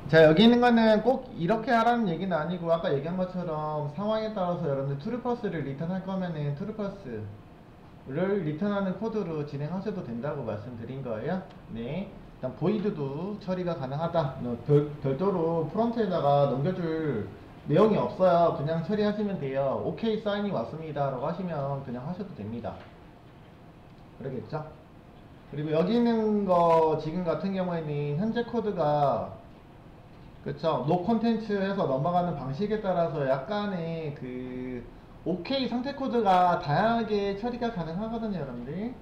자, 여기 있는 거는 꼭 이렇게 하라는 얘기는 아니고, 아까 얘기한 것처럼 상황에 따라서 여러분들 트루퍼스를 리턴할 거면은 트루퍼스를 리턴하는 코드로 진행하셔도 된다고 말씀드린 거예요. 네. 일단 보이드도 처리가 가능하다. 별도로 프론트에다가 넘겨줄 내용이 없어요. 그냥 처리하시면 돼요. 오케이 사인이 왔습니다 라고 하시면 그냥 하셔도 됩니다. 그러겠죠? 그리고 여기 있는 거 지금 같은 경우에는 현재 코드가 그쵸. 노 콘텐츠 해서 넘어가는 방식에 따라서 약간의 그 OK 상태 코드가 다양하게 처리가 가능하거든요, 여러분들.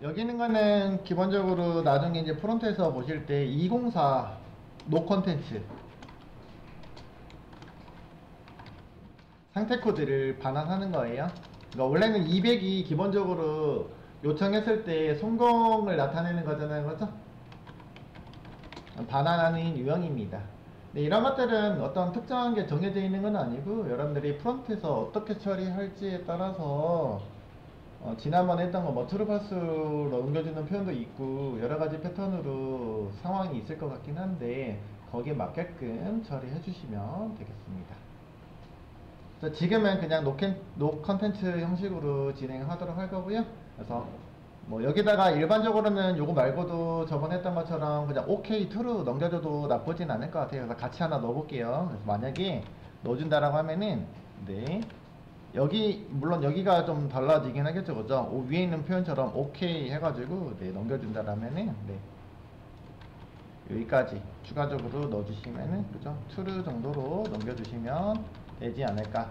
여기 있는 거는 기본적으로 나중에 이제 프론트에서 보실 때 204 노 콘텐츠 상태 코드를 반환하는 거예요. 그러니까 원래는 200이 기본적으로 요청했을 때 성공을 나타내는 거잖아요, 그죠? 반환하는 유형입니다. 네, 이런 것들은 어떤 특정한 게 정해져 있는 건 아니고 여러분들이 프론트에서 어떻게 처리할지에 따라서 지난번에 했던 거 뭐 트루파스로 옮겨주는 표현도 있고 여러가지 패턴으로 상황이 있을 것 같긴 한데 거기에 맞게끔 처리해 주시면 되겠습니다. 지금은 그냥 노 컨텐츠 형식으로 진행하도록 할 거고요. 그래서 뭐 여기다가 일반적으로는 요거 말고도 저번에 했던 것처럼 그냥 OK true 넘겨줘도 나쁘진 않을 것 같아요. 그래서 같이 하나 넣어볼게요. 그래서 만약에 넣어준다라고 하면은 네 여기 물론 여기가 좀 달라지긴 하겠죠, 그죠? 위에 있는 표현처럼 OK 해가지고 네 넘겨준다라면은 네 여기까지 추가적으로 넣어주시면은 그죠? true 정도로 넘겨주시면 되지 않을까.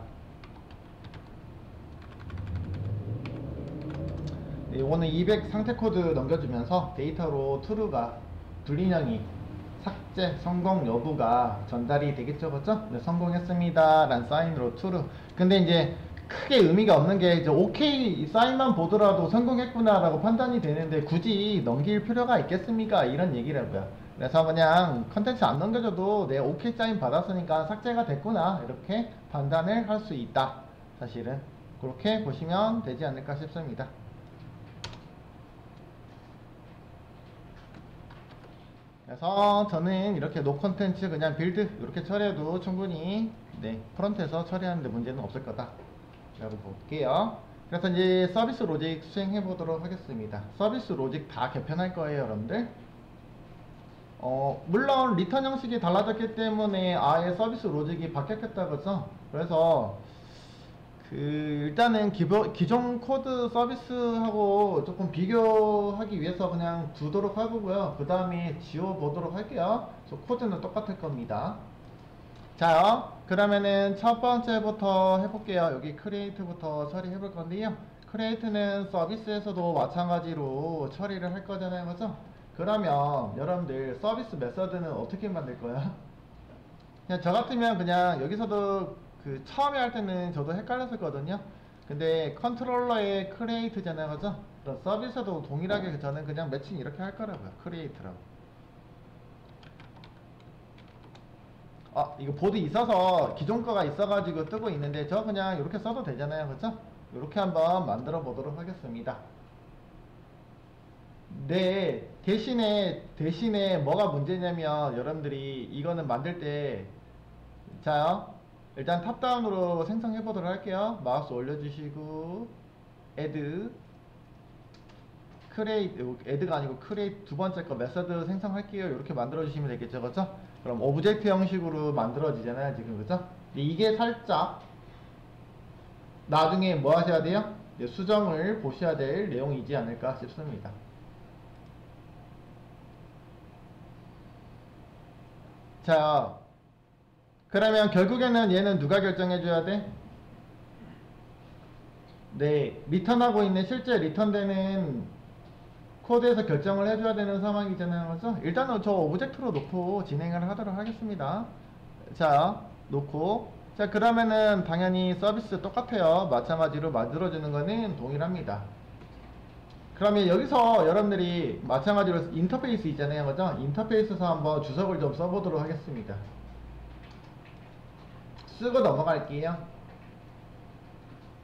네, 이거는 200 상태 코드 넘겨주면서 데이터로 true가 불인형이 삭제 성공 여부가 전달이 되겠죠, 그죠? 네, 성공했습니다 란 사인으로 true. 근데 이제 크게 의미가 없는 게 이제 OK 사인만 보더라도 성공했구나 라고 판단이 되는데 굳이 넘길 필요가 있겠습니까? 이런 얘기라고요. 그래서 그냥 컨텐츠 안 넘겨줘도 내 OK 사인 받았으니까 삭제가 됐구나 이렇게 판단을 할 수 있다. 사실은 그렇게 보시면 되지 않을까 싶습니다. 그래서 저는 이렇게 노 콘텐츠 그냥 빌드 이렇게 처리해도 충분히 네 프론트에서 처리하는데 문제는 없을 거다 라고 볼게요. 그래서 이제 서비스 로직 수행해 보도록 하겠습니다. 서비스 로직 다 개편할 거예요, 여러분들. 물론 리턴 형식이 달라졌기 때문에 아예 서비스 로직이 바뀌었겠다 그죠? 그래서 일단은 기존 코드 서비스하고 조금 비교하기 위해서 그냥 두도록 하고요. 그 다음에 지워보도록 할게요. 저 코드는 똑같을 겁니다. 자요. 그러면은 첫 번째부터 해볼게요. 여기 크리에이트부터 처리해 볼 건데요. 크리에이트는 서비스에서도 마찬가지로 처리를 할 거잖아요. 그죠? 그러면 여러분들 서비스 메서드는 어떻게 만들 거야? 그냥 저 같으면 그냥 여기서도 그 처음에 할 때는 저도 헷갈렸었거든요. 근데 컨트롤러의 크리에이트잖아요, 그죠? 그럼 서비스도 동일하게 저는 그냥 매칭 이렇게 할 거라고요. 크리에이트라고. 이거 보드 있어서 기존 거가 있어가지고 뜨고 있는데 저 그냥 이렇게 써도 되잖아요, 그죠? 이렇게 한번 만들어 보도록 하겠습니다. 네, 대신에 뭐가 문제냐면 여러분들이 이거는 만들 때 자요. 일단 탑다운으로 생성해 보도록 할게요. 마우스 올려주시고 add create add가 아니고 create 두 번째 거 메서드 생성할게요. 이렇게 만들어 주시면 되겠죠, 그죠? 그럼 오브젝트 형식으로 만들어지잖아요, 지금 그죠? 근데 이게 살짝 나중에 뭐 하셔야 돼요? 수정을 보셔야 될 내용이지 않을까 싶습니다. 자, 그러면 결국에는 얘는 누가 결정해줘야 돼? 네, 리턴하고 있는 실제 리턴되는 코드에서 결정을 해줘야 되는 상황이잖아요. 그죠? 일단은 저 오브젝트로 놓고 진행을 하도록 하겠습니다. 자, 놓고. 자, 그러면은 당연히 서비스 똑같아요. 마찬가지로 만들어주는 거는 동일합니다. 그러면 여기서 여러분들이 마찬가지로 인터페이스 있잖아요. 그죠? 인터페이스에서 한번 주석을 좀 써보도록 하겠습니다. 쓰고 넘어갈게요.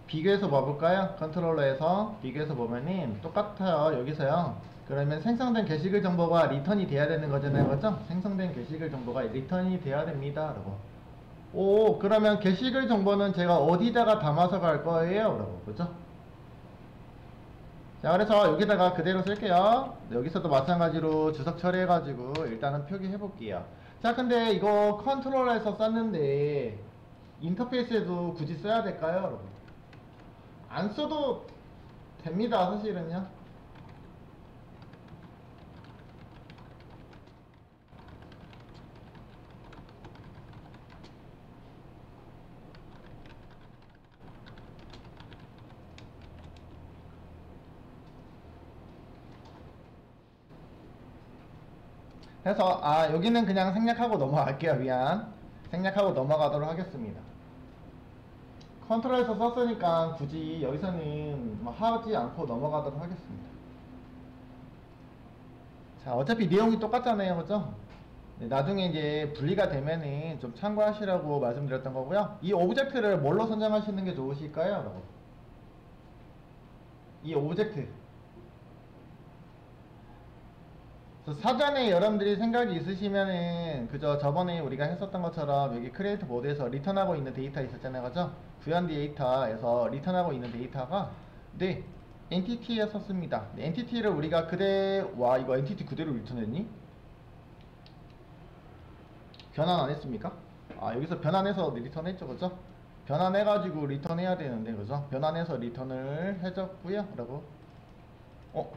비교해서 봐볼까요? 컨트롤러에서 비교해서 보면은 똑같아요. 여기서요. 그러면 생성된 게시글 정보가 리턴이 돼야 되는 거잖아요. 그죠? 생성된 게시글 정보가 리턴이 돼야 됩니다. 라고. 오, 그러면 게시글 정보는 제가 어디다가 담아서 갈 거예요? 라고. 그죠? 자, 그래서 여기다가 그대로 쓸게요. 여기서도 마찬가지로 주석 처리해가지고 일단은 표기해 볼게요. 자, 근데 이거 컨트롤러에서 썼는데 인터페이스에도 굳이 써야 될까요? 여러분? 안 써도 됩니다. 사실은요. 그래서 여기는 그냥 생략하고 넘어갈게요. 미안. 생략하고 넘어가도록 하겠습니다. 컨트롤에서 썼으니까 굳이 여기서는 뭐 하지 않고 넘어가도록 하겠습니다. 자, 어차피 내용이 똑같잖아요. 그죠? 네, 나중에 이제 분리가 되면은 좀 참고하시라고 말씀드렸던 거고요. 이 오브젝트를 뭘로 선정하시는 게 좋으실까요? 여러분? 이 오브젝트. 그래서 사전에 여러분들이 생각이 있으시면은 그저 저번에 우리가 했었던 것처럼 여기 크리에이터 보드에서 리턴하고 있는 데이터 있었잖아요. 그죠? 구현 데이터에서 리턴하고 있는 데이터가 네, 엔티티에 썼습니다. 네, 엔티티를 우리가 와, 이거 엔티티 그대로 리턴했니? 변환 안 했습니까? 여기서 변환해서 리턴했죠. 그죠? 변환해가지고 리턴해야 되는데, 그죠? 변환해서 리턴을 해줬고요. 라고.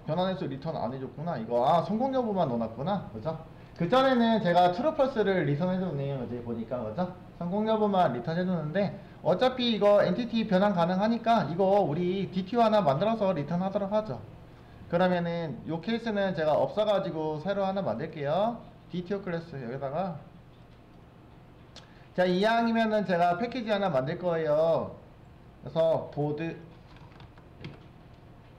변환해서 리턴 안 해줬구나. 이거, 성공 여부만 넣어놨구나. 그죠? 그 전에는 제가 트루펄스를 리턴해줬네요. 이제 보니까, 그죠? 성공 여부만 리턴해줬는데, 어차피 이거 엔티티 변환 가능하니까, 이거 우리 DTO 하나 만들어서 리턴하도록 하죠. 그러면은, 요 케이스는 제가 없어가지고 새로 하나 만들게요. DTO 클래스 여기다가. 자, 이왕이면은 제가 패키지 하나 만들 거예요. 그래서 보드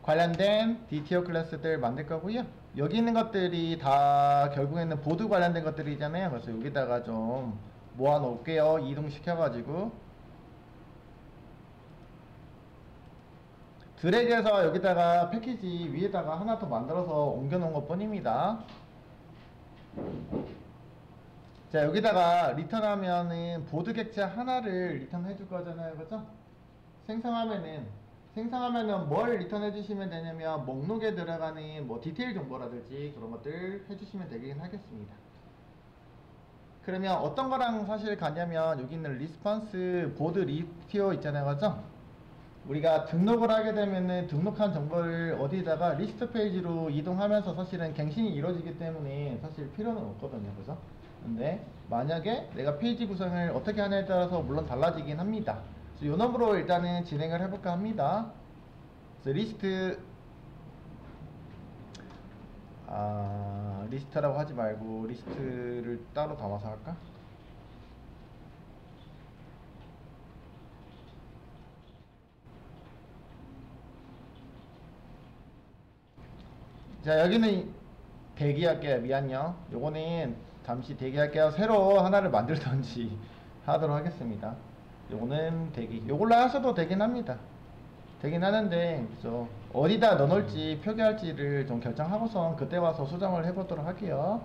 관련된 DTO 클래스들 만들 거고요. 여기 있는 것들이 다 결국에는 보드 관련된 것들이잖아요. 그래서 여기다가 좀 모아 놓을게요. 이동시켜 가지고 드래그해서 여기다가 패키지 위에다가 하나 더 만들어서 옮겨 놓은 것 뿐입니다. 자, 여기다가 리턴하면은 보드 객체 하나를 리턴해 줄 거잖아요. 그죠? 생성하면은 뭘 리턴해 주시면 되냐면 목록에 들어가는 뭐 디테일 정보라든지 그런 것들 해주시면 되긴 하겠습니다. 그러면 어떤 거랑 사실 가냐면 여기 있는 리스폰스 보드 리티어 있잖아요. 그죠? 우리가 등록을 하게 되면은 등록한 정보를 어디다가 리스트 페이지로 이동하면서 사실은 갱신이 이루어지기 때문에 사실 필요는 없거든요. 그죠? 근데 만약에 내가 페이지 구성을 어떻게 하냐에 따라서 물론 달라지긴 합니다. 그래서 요 놈으로 일단은 진행을 해볼까 합니다. 그래서 리스트라고 하지 말고 리스트를 따로 담아서 할까? 자, 여기는 대기할게요. 미안요. 요거는 잠시 대기할게요. 새로 하나를 만들던지 하도록 하겠습니다. 요거는 대기. 요걸로 하셔도 되긴 합니다. 되긴 하는데, 그죠? 어디다 넣어놓을지 표기할지를 좀 결정하고선 그때 와서 수정을 해보도록 할게요.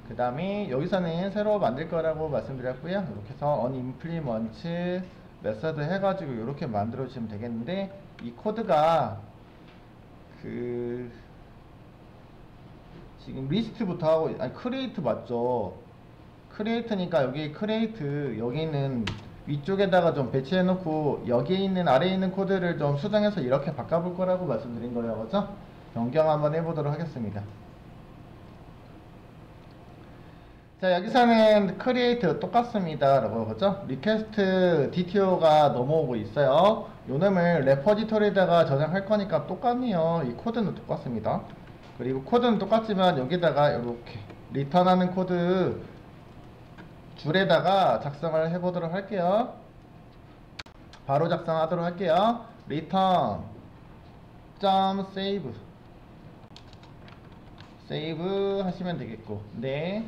그 다음에 여기서는 새로 만들 거라고 말씀드렸고요. 이렇게 해서 unimplement 메서드 해가지고 이렇게 만들어 주시면 되겠는데, 이 코드가 지금 리스트부터 하고 크리에이트 맞죠? 크리에이트니까 여기 크리에이트 여기는 위쪽에다가 좀 배치해 놓고 여기에 있는 아래에 있는 코드를 좀 수정해서 이렇게 바꿔볼 거라고 말씀드린 거예요. 그죠? 변경 한번 해보도록 하겠습니다. 자, 여기서는 크리에이트 똑같습니다. 라고 그죠? 리퀘스트 DTO가 넘어오고 있어요. 요놈을 레포지토리에다가 저장할 거니까 똑같네요. 이 코드는 똑같습니다. 그리고 코드는 똑같지만 여기다가 이렇게 리턴하는 코드 줄에다가 작성을 해보도록 할게요. 바로 작성하도록 할게요. return save save 하시면 되겠고, 네.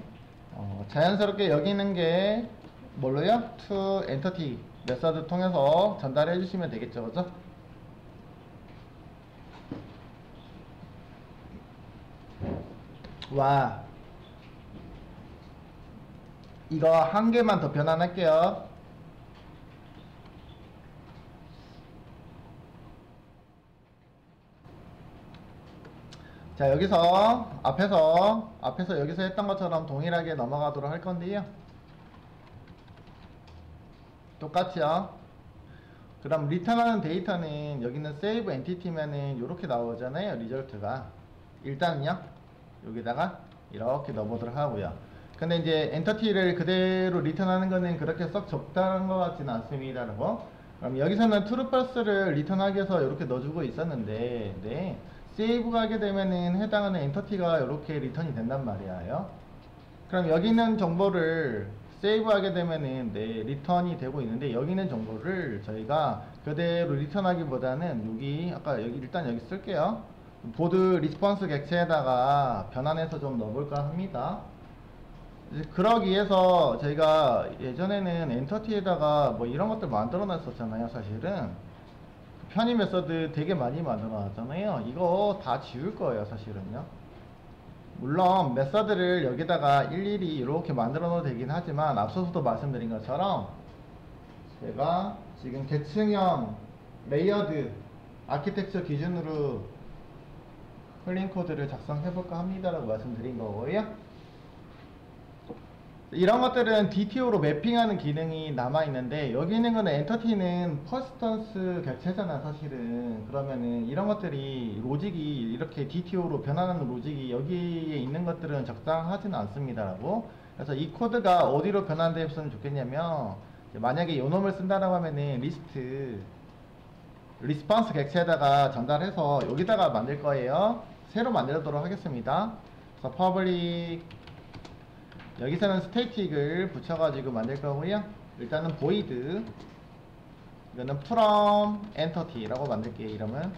자연스럽게 여기 있는 게 뭘로요? to entity 메서드 통해서 전달해 주시면 되겠죠. 그죠? 와, 이거 한 개만 더 변환할게요. 자, 앞에서 여기서 했던 것처럼 동일하게 넘어가도록 할 건데요. 똑같이요. 그럼 리턴하는 데이터는 여기는 save entity면은 이렇게 나오잖아요. 리절트가. 일단은요, 여기다가 이렇게 넣어보도록 하고요. 근데 이제 엔터티를 그대로 리턴하는 거는 그렇게 썩 적당한 것 같지는 않습니다. 그럼 여기서는 true false를 리턴하기 위해서 이렇게 넣어주고 있었는데, 네, save 가게 되면은 해당하는 엔터티가 이렇게 리턴이 된단 말이에요. 그럼 여기 있는 정보를 세이브 하게 되면은 네, 리턴이 되고 있는데, 여기 있는 정보를 저희가 그대로 리턴하기보다는 여기 아까 여기 일단 여기 쓸게요. 보드 리스폰스 객체에다가 변환해서 좀 넣어볼까 합니다. 이제 그러기 위해서 저희가 예전에는 엔터티에다가 뭐 이런 것들 만들어 놨었잖아요. 사실은 편의 메서드 되게 많이 만들어 놨잖아요. 이거 다 지울 거예요, 사실은요. 물론 메서드를 여기다가 일일이 이렇게 만들어 놓어도 되긴 하지만, 앞서서도 말씀드린 것처럼 제가 지금 계층형 레이어드 아키텍처 기준으로 클린 코드를 작성해 볼까 합니다 라고 말씀드린 거고요. 이런 것들은 DTO로 매핑하는 기능이 남아있는데, 여기 있는 거는 엔터티는 퍼스턴스 객체잖아 사실은. 그러면은 이런 것들이 로직이 이렇게 DTO로 변환하는 로직이 여기에 있는 것들은 적당하지는 않습니다라고. 그래서 이 코드가 어디로 변환되었으면 좋겠냐면, 만약에 요놈을 쓴다라고 하면은 리스폰스 객체에다가 전달해서 여기다가 만들 거예요. 새로 만들도록 하겠습니다. 그래서 public, 여기서는 스태틱을 붙여가지고 만들 거고요. 일단은 void, 이거는 from entity라고 만들게요, 이름은.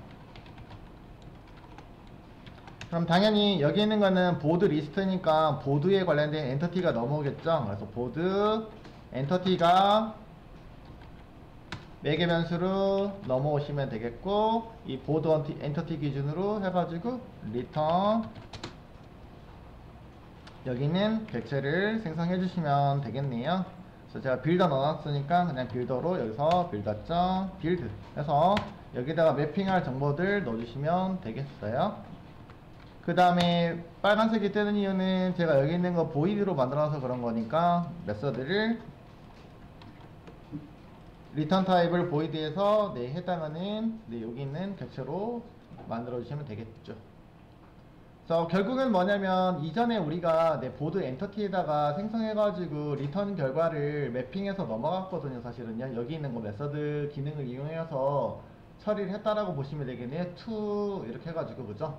그럼 당연히 여기 있는 거는 보드 리스트니까 보드에 관련된 엔터티가 넘어오겠죠. 그래서 보드 엔터티가 매개 변수로 넘어오시면 되겠고, 이 보드 엔터티 기준으로 해가지고 return, 여기는 객체를 생성해 주시면 되겠네요. 그래서 제가 빌더 넣어놨으니까 그냥 빌더로 여기서 builder 해서 여기다가 매핑할 정보들 넣어주시면 되겠어요. 그 다음에 빨간색이 뜨는 이유는 제가 여기 있는 거 void로 만들어서 그런 거니까, 메서드를 return 타입을 void에서 네, 해당하는 네, 여기 있는 객체로 만들어 주시면 되겠죠. 결국은 뭐냐면, 이전에 우리가 내 보드 엔터티에다가 생성해가지고 리턴 결과를 매핑해서 넘어갔거든요. 사실은요, 여기 있는 거 메서드 기능을 이용해서 처리를 했다라고 보시면 되겠네요. to 이렇게 해가지고, 그죠?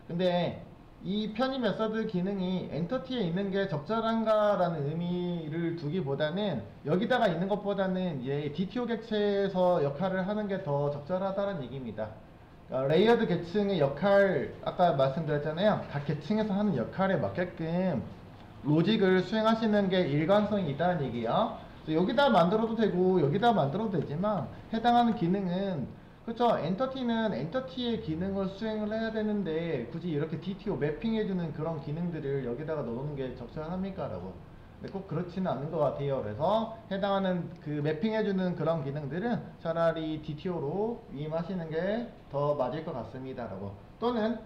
근데 이 편의 메서드 기능이 엔터티에 있는 게 적절한가 라는 의미를 두기보다는, 여기다가 있는 것보다는 얘 DTO 객체에서 역할을 하는 게 더 적절하다는 얘기입니다. 레이어드 계층의 역할, 아까 말씀드렸잖아요. 각 계층에서 하는 역할에 맞게끔 로직을 수행하시는 게 일관성이 있다는 얘기예요. 여기다 만들어도 되고 여기다 만들어도 되지만, 해당하는 기능은, 그쵸, 엔터티는 엔터티의 기능을 수행을 해야 되는데 굳이 이렇게 DTO 매핑해주는 그런 기능들을 여기다가 넣는 게 적절합니까? 라고. 근데 꼭 그렇지는 않은 것 같아요. 그래서 해당하는 그 매핑해주는 그런 기능들은 차라리 DTO로 위임하시는 게 더 맞을 것 같습니다 라고. 또는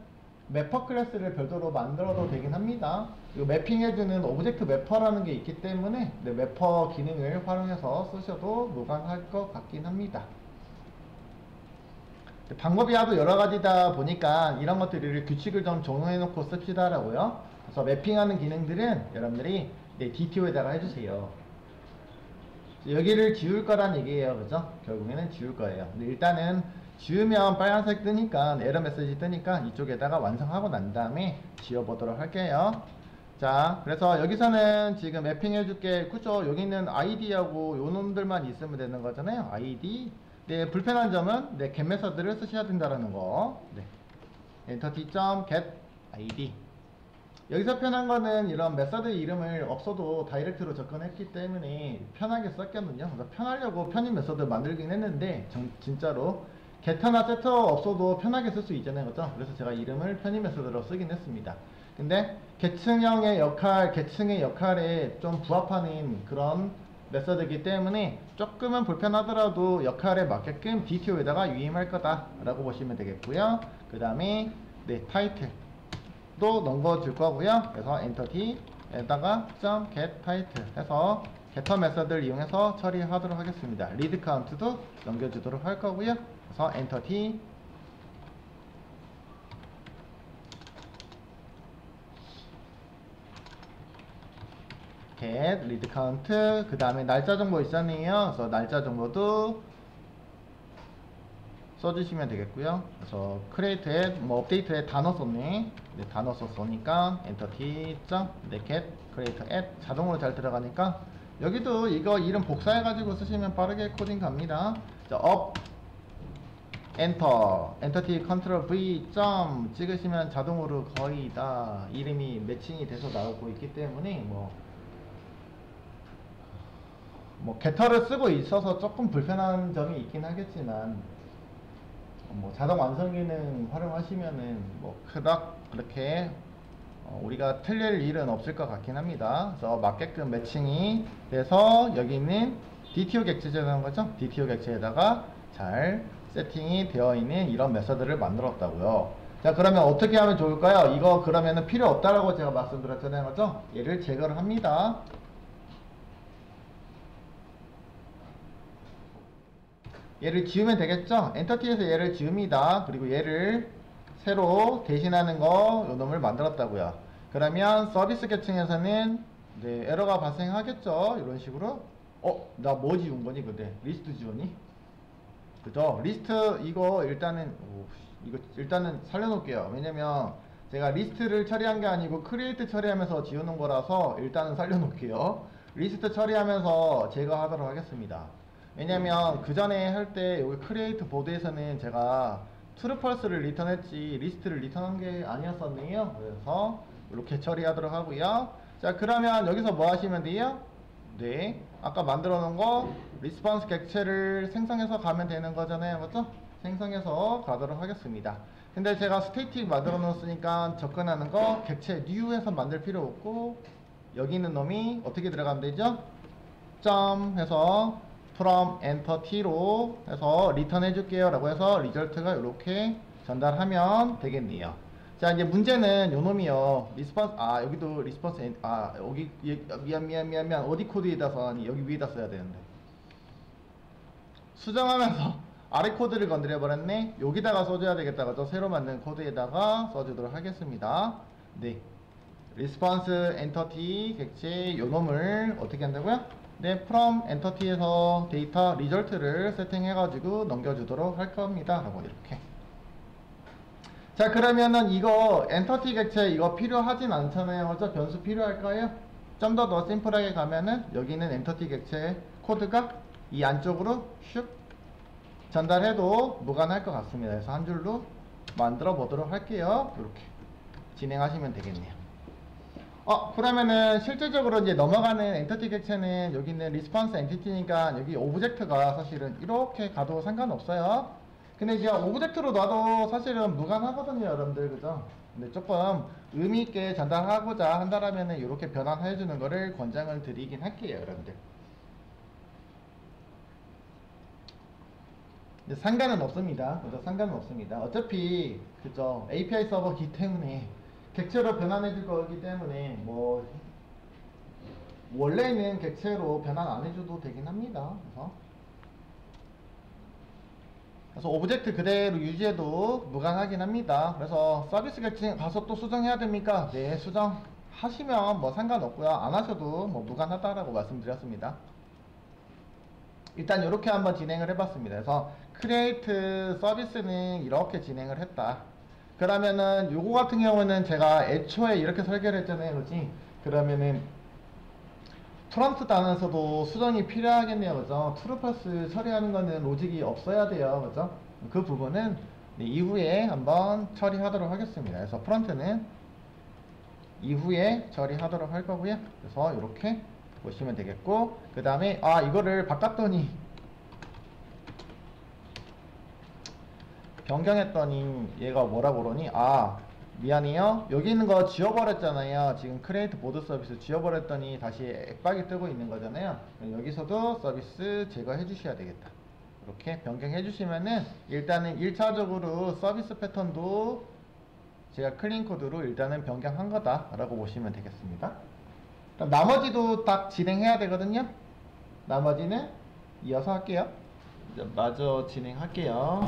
매퍼 클래스를 별도로 만들어도 되긴 합니다. 이 매핑해주는 오브젝트 매퍼라는 게 있기 때문에 네, 매퍼 기능을 활용해서 쓰셔도 무관할 것 같긴 합니다. 방법이 하도 여러 가지다 보니까 이런 것들을 규칙을 좀 정해 놓고 씁시다 라고요. 그래서 매핑하는 기능들은 여러분들이 네, DTO에다가 해주세요. 여기를 지울 거란 얘기예요. 그죠? 결국에는 지울 거예요. 근데 일단은 지우면 빨간색 뜨니까, 에러 메시지 뜨니까 이쪽에다가 완성하고 난 다음에 지워보도록 할게요. 자, 그래서 여기서는 지금 매핑 해줄게. 그쵸? 여기 있는 id하고 요 놈들만 있으면 되는 거잖아요. id. 네, 불편한 점은 네, get 메서드를 쓰셔야 된다라는 거. 네. entity.get id. 여기서 편한 거는 이런 메서드 이름을 없어도 다이렉트로 접근했기 때문에 편하게 썼거든요. 그래서 편하려고 편의 메서드 만들긴 했는데, 진짜로 get나 setter 없어도 편하게 쓸 수 있잖아요. 그죠? 그래서 제가 이름을 편의 메서드로 쓰긴 했습니다. 근데 계층형의 역할, 계층의 역할에 좀 부합하는 그런 메서드이기 때문에 조금은 불편하더라도 역할에 맞게끔 DTO에다가 유임할 거다 라고 보시면 되겠고요. 그 다음에 네, 타이틀도 넘겨줄 거고요. 그래서 엔터티에다가 .get 타이틀 해서 getter 메서드를 이용해서 처리하도록 하겠습니다. 리드 카운트도 넘겨주도록 할 거고요. 그래서 엔터티 get 리드 카운트, 그 다음에 날짜 정보 있었네요. 그래서 날짜 정보도 써주시면 되겠고요. 그래서 create에 뭐 업데이트에 단어 썼네. 네, 단어 썼으니까 엔터티 네, get create add 자동으로 잘 들어가니까 여기도 이거 이름 복사해 가지고 쓰시면 빠르게 코딩 갑니다. 자, up 엔터 엔터티 컨트롤 V 점 찍으시면 자동으로 거의 다 이름이 매칭이 돼서 나오고 있기 때문에 뭐 게터를 쓰고 있어서 조금 불편한 점이 있긴 하겠지만 뭐 자동 완성 기능 활용하시면은 뭐 그닥 그렇게 우리가 틀릴 일은 없을 것 같긴 합니다. 그래서 맞게끔 매칭이 돼서 여기 있는 DTO 객체라는 거죠. DTO 객체에다가 잘 세팅이 되어 있는 이런 메서드를 만들었다고요. 자, 그러면 어떻게 하면 좋을까요? 이거 그러면은 필요 없다라고 제가 말씀드렸잖아요, 그죠? 얘를 제거를 합니다. 얘를 지우면 되겠죠? 엔터티에서 얘를 지웁니다. 그리고 얘를 새로 대신하는 거 요놈을 만들었다고요. 그러면 서비스 계층에서는 이제 에러가 발생하겠죠? 이런 식으로. 나 뭐 지운 거니 근데? 리스트 지웠니? 그죠? 리스트 이거 일단은 이거 일단은 살려놓을게요. 왜냐면 제가 리스트를 처리한 게 아니고 크리에이트 처리하면서 지우는 거라서 일단은 살려놓을게요. 리스트 처리하면서 제거하도록 하겠습니다. 왜냐면 그 전에 할 때 여기 크리에이트 보드에서는 제가 트루펄스를 리턴했지 리스트를 리턴한 게 아니었었네요. 그래서 이렇게 처리하도록 하고요. 자, 그러면 여기서 뭐 하시면 돼요? 네, 아까 만들어 놓은 거 리스폰스 객체를 생성해서 가면 되는 거잖아요, 맞죠? 생성해서 가도록 하겠습니다. 근데 제가 스테이틱 만들어 놓았으니까 접근하는 거 객체 new해서 만들 필요 없고 여기 있는 놈이 어떻게 들어가면 되죠? 점 해서 from entity로 해서 리턴 해줄게요 라고 해서 리절트가 이렇게 전달하면 되겠네요. 자, 이제 문제는 요 놈이요. 리스폰스, 여기도 리스폰스, 여기, 미안. 어디 코드에다 써니? 여기 위에다 써야 되는데. 수정하면서 아래 코드를 건드려 버렸네. 여기다가 써줘야 되겠다. 그죠? 새로 만든 코드에다가 써주도록 하겠습니다. 네. 리스폰스 엔터티 객체 요 놈을 어떻게 한다고요? 네, from entity에서 데이터 리절트를 세팅해가지고 넘겨주도록 할 겁니다. 하고 이렇게. 자, 그러면은 이거 엔터티 객체 이거 필요하진 않잖아요. 그죠? 변수 필요할까요? 좀 더 심플하게 가면은 여기 있는 엔터티 객체 코드가 이 안쪽으로 슉 전달해도 무관할 것 같습니다. 그래서 한 줄로 만들어 보도록 할게요. 이렇게 진행하시면 되겠네요. 그러면은 실질적으로 이제 넘어가는 엔터티 객체는 여기 있는 리스폰스 엔티티니까 여기 오브젝트가 사실은 이렇게 가도 상관없어요. 근데 이제 오브젝트로 놔도 사실은 무관하거든요, 여러분들. 그죠? 근데 조금 의미있게 전달하고자 한다라면은 이렇게 변환해주는 거를 권장을 드리긴 할게요, 여러분들. 상관은 없습니다. 그죠? 상관은 없습니다. 어차피, 그죠? API 서버기 때문에 객체로 변환해 줄 거기 때문에 뭐 원래는 객체로 변환 안 해줘도 되긴 합니다. 그래서 오브젝트 그대로 유지해도 무관하긴 합니다. 그래서 서비스 객체 가서 또 수정해야 됩니까? 네, 수정하시면 뭐 상관없고요. 안 하셔도 뭐 무관하다라고 말씀드렸습니다. 일단 이렇게 한번 진행을 해봤습니다. 그래서 크리에이트 서비스는 이렇게 진행을 했다. 그러면은 요거 같은 경우는 제가 애초에 이렇게 설계를 했잖아요, 그렇지? 그러면은 프론트 단에서도 수정이 필요하겠네요, 그죠? 트루펄스 처리하는 거는 로직이 없어야 돼요, 그죠? 그 부분은 이후에 한번 처리하도록 하겠습니다. 그래서 프론트는 이후에 처리하도록 할 거고요. 그래서 이렇게 보시면 되겠고, 그 다음에 이거를 바꿨더니 변경했더니 얘가 뭐라고 그러니 미안해요. 여기 있는 거 지워버렸잖아요. 지금 크리에이트 보드 서비스 지워버렸더니 다시 앱박이 뜨고 있는 거잖아요. 여기서도 서비스 제거해 주셔야 되겠다. 이렇게 변경해 주시면은 일단은 1차적으로 서비스 패턴도 제가 클린 코드로 일단은 변경한 거다 라고 보시면 되겠습니다. 그럼 나머지도 딱 진행해야 되거든요. 나머지는 이어서 할게요. 이제 마저 진행할게요.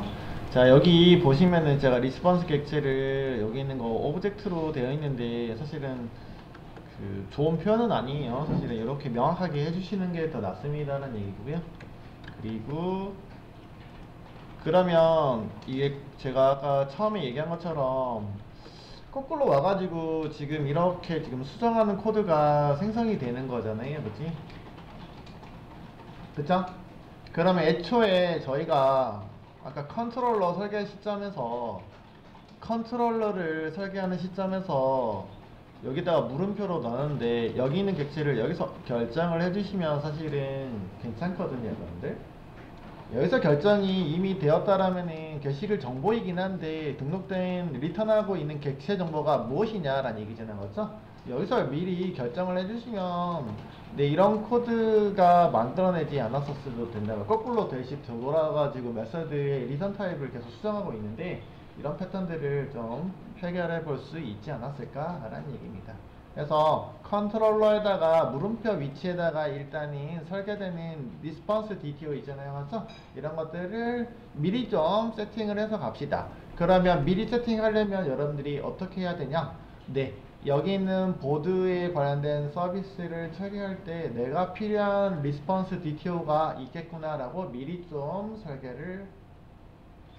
자, 여기 보시면은 제가 리스폰스 객체를 여기 있는 거 오브젝트로 되어 있는데 사실은 그 좋은 표현은 아니에요. 사실은 이렇게 명확하게 해주시는 게 더 낫습니다라는 얘기고요. 그리고 그러면 이게 제가 아까 처음에 얘기한 것처럼 거꾸로 와가지고 지금 이렇게 지금 수정하는 코드가 생성이 되는 거잖아요. 그치? 그쵸? 그러면 애초에 저희가 아까 컨트롤러 설계 시점에서 컨트롤러를 설계하는 시점에서 여기다가 물음표로 넣었는데 여기 있는 객체를 여기서 결정을 해주시면 사실은 괜찮거든요, 여러분들. 여기서 결정이 이미 되었다라면은 게시글 정보이긴 한데 등록된 리턴하고 있는 객체 정보가 무엇이냐라는 얘기잖아요, 그렇죠? 여기서 미리 결정을 해주시면 네, 이런 코드가 만들어내지 않았었어도 된다고 거꾸로 대시 돌아가지고 메서드의 리턴 타입을 계속 수정하고 있는데 이런 패턴들을 좀 해결해 볼 수 있지 않았을까라는 얘기입니다. 그래서 컨트롤러에다가 물음표 위치에다가 일단은 설계되는 리스폰스 DTO 있잖아요, 맞죠? 이런 것들을 미리 좀 세팅을 해서 갑시다. 그러면 미리 세팅하려면 여러분들이 어떻게 해야 되냐? 네, 여기 있는 보드에 관련된 서비스를 처리할 때 내가 필요한 리스폰스 DTO가 있겠구나 라고 미리 좀 설계를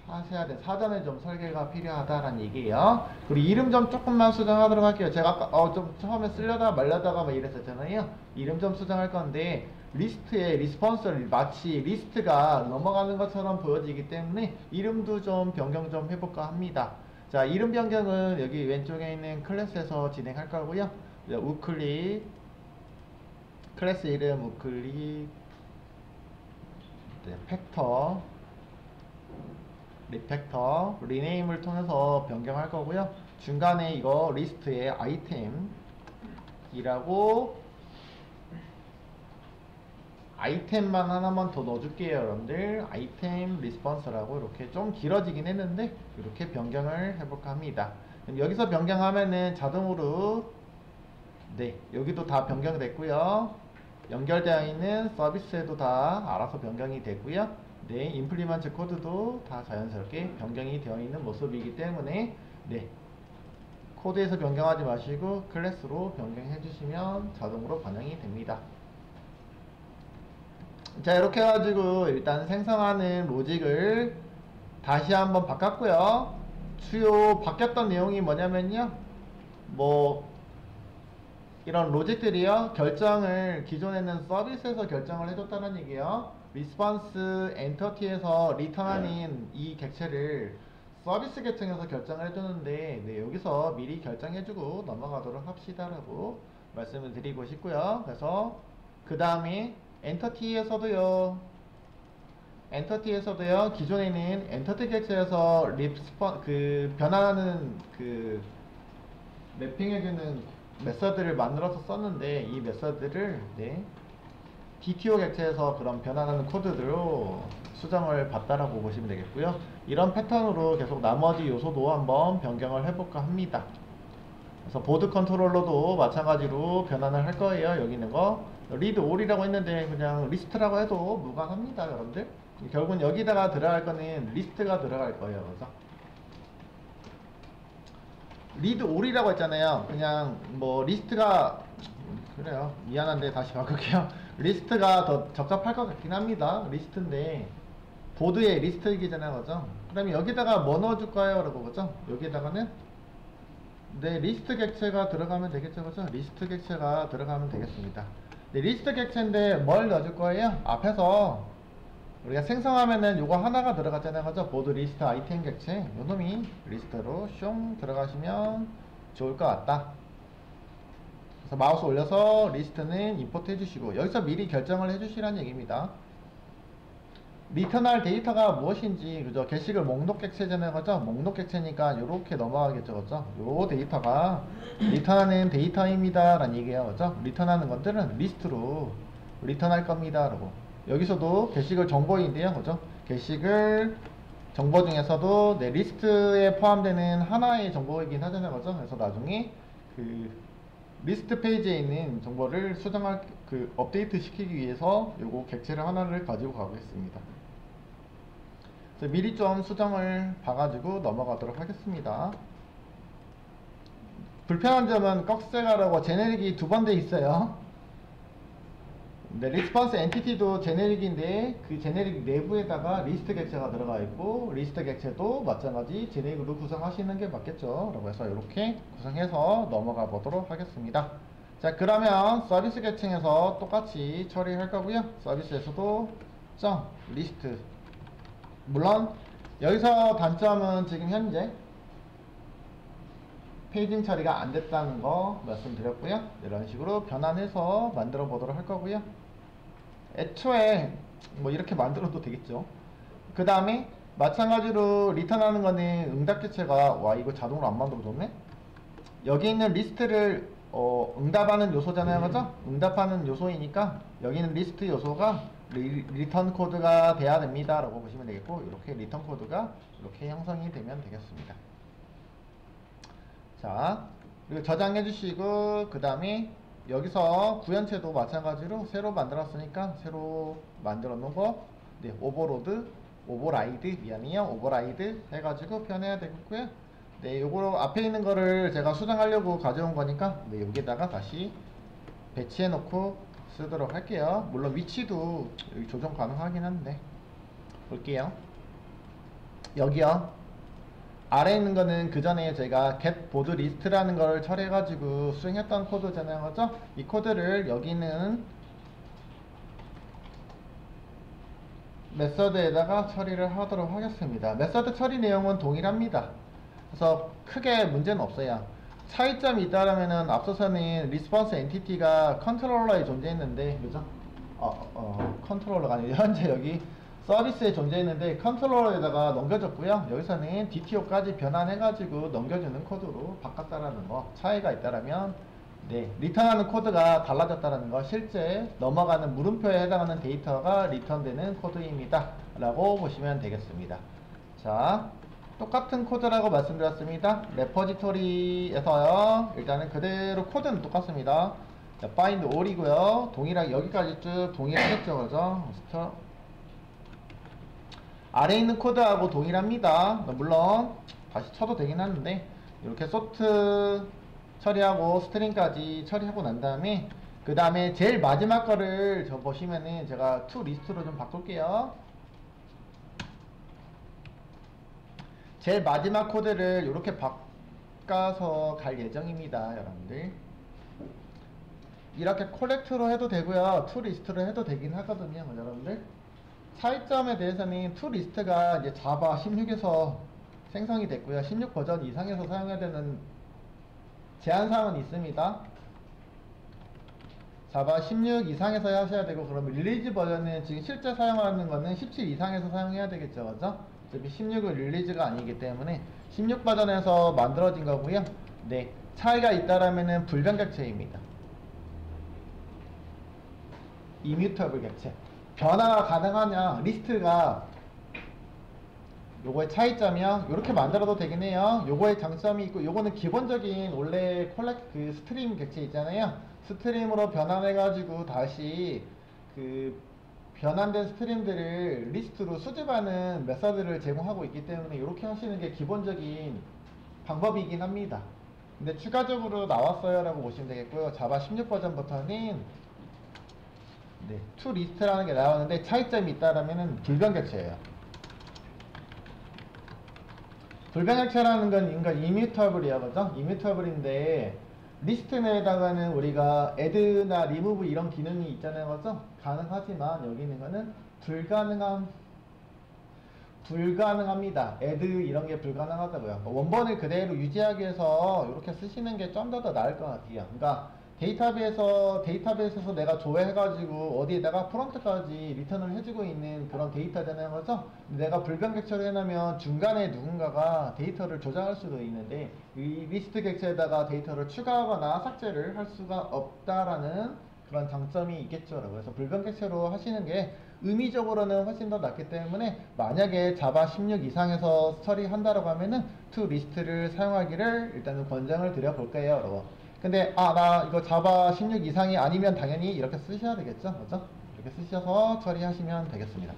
하셔야 돼. 사전에 좀 설계가 필요하다라는 얘기예요. 그리고 이름 좀 조금만 수정하도록 할게요. 제가 아까 좀 처음에 쓰려다가 말려다가 막 이랬었잖아요. 이름 좀 수정할 건데 리스트에 리스폰스를 마치 리스트가 넘어가는 것처럼 보여지기 때문에 이름도 좀 변경 좀 해볼까 합니다. 자, 이름 변경은 여기 왼쪽에 있는 클래스에서 진행할 거고요. 우클릭 클래스 이름 우클릭 팩터 리팩터 리네임을 통해서 변경할 거고요. 중간에 이거 리스트에 아이템이라고 아이템만 하나만 더 넣어줄게요, 여러분들. 아이템 리스폰스라고 이렇게 좀 길어지긴 했는데 이렇게 변경을 해볼까 합니다. 그럼 여기서 변경하면은 자동으로 네, 여기도 다 변경됐고요. 연결되어 있는 서비스에도 다 알아서 변경이 됐고요. 네, 임플리먼트 코드도 다 자연스럽게 변경이 되어 있는 모습이기 때문에 네, 코드에서 변경하지 마시고 클래스로 변경해 주시면 자동으로 반영이 됩니다. 자, 이렇게 해가지고 일단 생성하는 로직을 다시 한번 바꿨고요. 주요 바뀌었던 내용이 뭐냐면요, 뭐 이런 로직들이요, 결정을 기존에는 서비스에서 결정을 해줬다는 얘기예요. 리스폰스 엔터티에서 리턴하는 이 객체를 서비스 계층에서 결정을 해주는데 네, 여기서 미리 결정해주고 넘어가도록 합시다라고 말씀을 드리고 싶고요. 그래서 그 다음에 엔터티에서도요 기존에는 엔터티 객체에서 변화하는 그 맵핑해주는 메서드를 만들어서 썼는데 이 메서드를 네, DTO 객체에서 그런 변환하는 코드들로 수정을 받다라고 보시면 되겠고요. 이런 패턴으로 계속 나머지 요소도 한번 변경을 해볼까 합니다. 그래서 보드 컨트롤러도 마찬가지로 변환을 할 거예요. 여기 있는 거 리드 올이라고 했는데 그냥 리스트라고 해도 무관합니다, 여러분들. 결국은 여기다가 들어갈 거는 리스트가 들어갈 거예요. 그래서 리드 올이라고 했잖아요. 그냥 뭐 리스트가 그래요. 미안한데 다시 바꿀게요. 리스트가 더 적합할 것 같긴 합니다. 리스트인데 보드에 리스트 얘기잖아요, 그죠? 그러면 여기다가 뭐 넣어줄까요? 라고 그죠? 여기다가는 네, 리스트 객체가 들어가면 되겠죠, 그죠? 리스트 객체가 들어가면 되겠습니다. 네, 리스트 객체인데 뭘 넣어줄 거예요? 앞에서 우리가 생성하면은 요거 하나가 들어갔잖아요, 그죠? 보드 리스트 아이템 객체 요놈이 리스트로 슝 들어가시면 좋을 것 같다. 그래서 마우스 올려서 리스트는 임포트 해주시고 여기서 미리 결정을 해주시라는 얘기입니다. 리턴할 데이터가 무엇인지, 그죠? 게시글 목록 객체잖아요, 그죠? 목록 객체니까 이렇게 넘어가겠죠, 그죠? 요 데이터가 리턴하는 데이터입니다 라는 얘기예요, 그죠? 리턴하는 것들은 리스트로 리턴할 겁니다 라고. 여기서도 게시글 정보인데요, 그죠? 게시글 정보 중에서도 내 리스트에 포함되는 하나의 정보이긴 하잖아요, 그죠? 그래서 나중에 그 리스트 페이지에 있는 정보를 수정할 업데이트 시키기 위해서 요거 객체를 하나를 가지고 가겠습니다. 그래서 미리 좀 수정을 봐가지고 넘어가도록 하겠습니다. 불편한 점은 꺽쇠가라고 제네릭이 두 번 돼 있어요. 네, 리스폰스 엔티티도 제네릭인데 그 제네릭 내부에다가 리스트 객체가 들어가 있고, 리스트 객체도 마찬가지 제네릭으로 구성하시는 게 맞겠죠 라고 해서 이렇게 구성해서 넘어가 보도록 하겠습니다. 자, 그러면 서비스 계층에서 똑같이 처리할 거고요. 서비스에서도 리스트, 물론 여기서 단점은 지금 현재 페이징 처리가 안 됐다는 거 말씀드렸고요. 이런 식으로 변환해서 만들어 보도록 할 거고요. 애초에 뭐 이렇게 만들어도 되겠죠. 그 다음에 마찬가지로 리턴하는 거는 응답 객체가, 와 이거 자동으로 안 만들어줬네. 여기 있는 리스트를 응답하는 요소잖아요, 그죠? 응답하는 요소이니까 여기는 리스트 요소가 리턴 코드가 돼야 됩니다 라고 보시면 되겠고, 이렇게 리턴 코드가 이렇게 형성이 되면 되겠습니다. 자, 그리고 저장해 주시고, 그 다음에 여기서 구현체도 마찬가지로 새로 만들었으니까 새로 만들어 놓은 거, 네, 오버라이드 해가지고 표현해야 되겠고요. 네, 요거 앞에 있는 거를 제가 수정하려고 가져온 거니까, 네, 여기다가 다시 배치해 놓고 쓰도록 할게요. 물론 위치도 여기 조정 가능하긴 한데, 볼게요. 여기요. 아래에 있는 거는 그 전에 제가 get board list라는 걸 처리해가지고 수행했던 코드잖아요, 그죠? 이 코드를 여기 있는 메서드에다가 처리를 하도록 하겠습니다. 메서드 처리 내용은 동일합니다. 그래서 크게 문제는 없어요. 차이점이 있다라면은 앞서서는 리스폰스 엔티티가 컨트롤러에 존재했는데, 그죠? 컨트롤러가 아니고 현재 여기 서비스에 존재했는데 컨트롤러에다가 넘겨줬고요. 여기서는 DTO까지 변환해가지고 넘겨주는 코드로 바꿨다라는 거, 차이가 있다라면, 네, 리턴하는 코드가 달라졌다라는 거, 실제 넘어가는 물음표에 해당하는 데이터가 리턴되는 코드입니다 라고 보시면 되겠습니다. 자, 똑같은 코드라고 말씀드렸습니다. 레포지토리에서요, 일단은 그대로 코드는 똑같습니다. 자, find all이고요. 동일하게 여기까지 쭉 동일하겠죠, 그죠? 아래에 있는 코드하고 동일합니다. 물론 다시 쳐도 되긴 하는데, 이렇게 소트 처리하고 스트링까지 처리하고 난 다음에, 그 다음에 제일 마지막 거를 저 보시면은 제가 to 리스트로 좀 바꿀게요. 제일 마지막 코드를 이렇게 바꿔서 갈 예정입니다, 여러분들. 이렇게 콜렉트로 해도 되고요, to 리스트로 해도 되긴 하거든요, 여러분들. 차이점에 대해서는 to 리스트가 이제 자바 16에서 생성이 됐고요, 16 버전 이상에서 사용해야 되는 제한사항은 있습니다. 자바 16 이상에서 하셔야 되고, 그러면 릴리즈 버전은 지금 실제 사용하는 거는 17 이상에서 사용해야 되겠죠, 그죠? 어차피 16은 릴리즈가 아니기 때문에 16 버전에서 만들어진 거고요. 네, 차이가 있다라면은 불변 객체입니다. 이뮤터블 객체. 변화가 가능하냐, 리스트가 요거의 차이점이요, 요렇게 만들어도 되긴 해요. 요거의 장점이 있고, 요거는 기본적인 원래 스트림 객체 있잖아요. 스트림으로 변환해가지고 다시 그 변환된 스트림들을 리스트로 수집하는 메서드를 제공하고 있기 때문에 이렇게 하시는 게 기본적인 방법이긴 합니다. 근데 추가적으로 나왔어요 라고 보시면 되겠고요. 자바 16 버전부터는 네, to list라는 게 나오는데, 차이점이 있다라면은 불변 객체예요. 불변 객체라는 건 인가 immutable이야, 그죠? immutable인데 리스트 내에다가는 우리가 add나 remove 이런 기능이 있잖아요, 그죠? 가능하지만 여기 있는 거는 불가능합니다. add 이런 게 불가능하다고요. 원본을 그대로 유지하기 위해서 이렇게 쓰시는 게 좀 더 나을 것 같아요. 그러니까 데이터베이스에서 내가 조회해가지고 어디에다가 프론트까지 리턴을 해주고 있는 그런 데이터잖아요, 그죠? 내가 불변 객체로 해놓으면 중간에 누군가가 데이터를 저장할 수도 있는데 이 리스트 객체에다가 데이터를 추가하거나 삭제를 할 수가 없다라는 그런 장점이 있겠죠. 그래서 불변 객체로 하시는 게 의미적으로는 훨씬 더 낫기 때문에 만약에 자바 16 이상에서 처리한다라고 하면은 to 리스트를 사용하기를 일단은 권장을 드려 볼게요, 여러분. 근데 나 이거 자바 16 이상이 아니면 당연히 이렇게 쓰셔야 되겠죠, 그죠? 이렇게 쓰셔서 처리하시면 되겠습니다.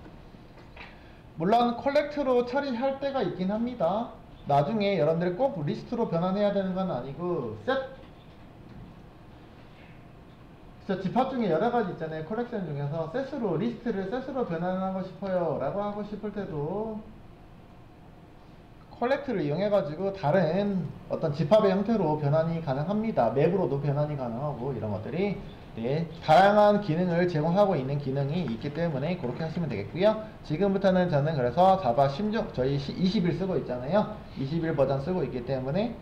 물론 컬렉트로 처리할 때가 있긴 합니다. 나중에 여러분들이 꼭 리스트로 변환해야 되는 건 아니고 그래서 집합 중에 여러 가지 있잖아요. 컬렉션 중에서 리스트를 셋으로 변환하고 싶어요 라고 하고 싶을 때도 컬렉트를 이용해 가지고 다른 어떤 집합의 형태로 변환이 가능합니다. 맵으로도 변환이 가능하고 이런 것들이 다양한 기능을 제공하고 있는 기능이 있기 때문에 그렇게 하시면 되겠고요. 지금부터는 저는 그래서 자바 16 저희 20일 쓰고 있잖아요. 20일 버전 쓰고 있기 때문에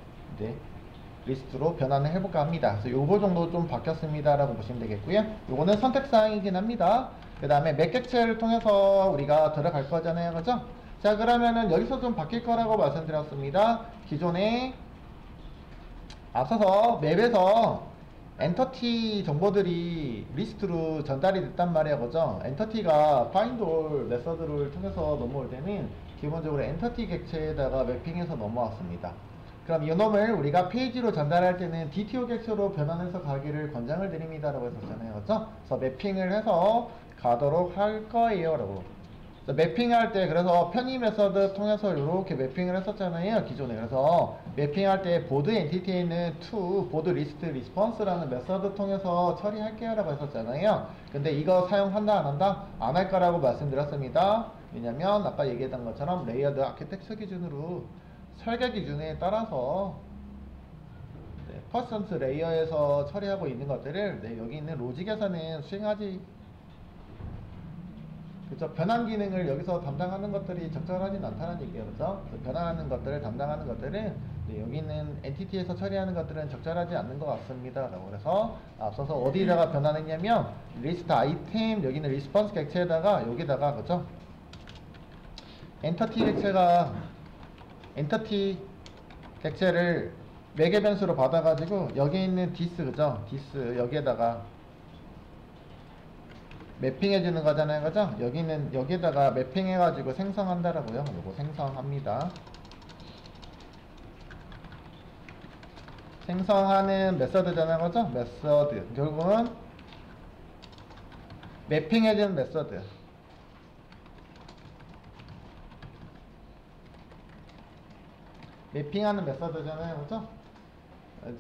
리스트로 변환을 해볼까 합니다. 그래서 요거 정도 좀 바뀌었습니다 라고 보시면 되겠고요. 요거는 선택사항이긴 합니다. 그 다음에 맵 객체를 통해서 우리가 들어갈 거잖아요, 그죠? 자, 그러면은 여기서 좀 바뀔 거라고 말씀드렸습니다. 기존에 앞서서 맵에서 엔터티 정보들이 리스트로 전달이 됐단 말이에요, 그죠? 엔터티가 find all 메서드를 통해서 넘어올 때는 기본적으로 엔터티 객체에다가 매핑해서 넘어왔습니다. 그럼 이 놈을 우리가 페이지로 전달할 때는 DTO 객체로 변환해서 가기를 권장을 드립니다 라고 했었잖아요, 그죠? 그래서 매핑을 해서 가도록 할 거예요 라고. 매핑할 때 그래서 편의 메서드 통해서 이렇게 매핑을 했었잖아요, 기존에. 그래서 매핑할 때 보드 엔티티에 있는 to 보드 리스트 리스폰스라는 메서드 통해서 처리할게요 라고 했었잖아요. 근데 이거 사용한다 안 한다? 안 할 거라고 말씀드렸습니다. 왜냐면 아까 얘기했던 것처럼 레이어드 아키텍처 기준으로 설계 기준에 따라서 퍼센트 레이어에서 처리하고 있는 것들을 여기 있는 로직에서는 수행하지, 그죠? 변환 기능을 여기서 담당하는 것들이 적절하진 않다는 얘기예요, 그죠? 변환하는 것들을 담당하는 것들은 여기 있는 엔티티에서 처리하는 것들은 적절하지 않는 것 같습니다 라고. 그래서 앞서서 어디다가 변환했냐면 리스트 아이템 여기는 리스폰스 객체에다가 여기다가, 그죠? 엔터티 객체를 매개 변수로 받아가지고 여기 있는 디스, 그죠? 디스 여기에다가 매핑해 주는 거잖아요, 그죠? 여기에다가 매핑해 가지고 생성한다라고요. 요거 생성합니다. 생성하는 메서드잖아요, 그죠? 메서드 결국은 매핑해 주는 메서드. 매핑하는 메서드잖아요, 그죠?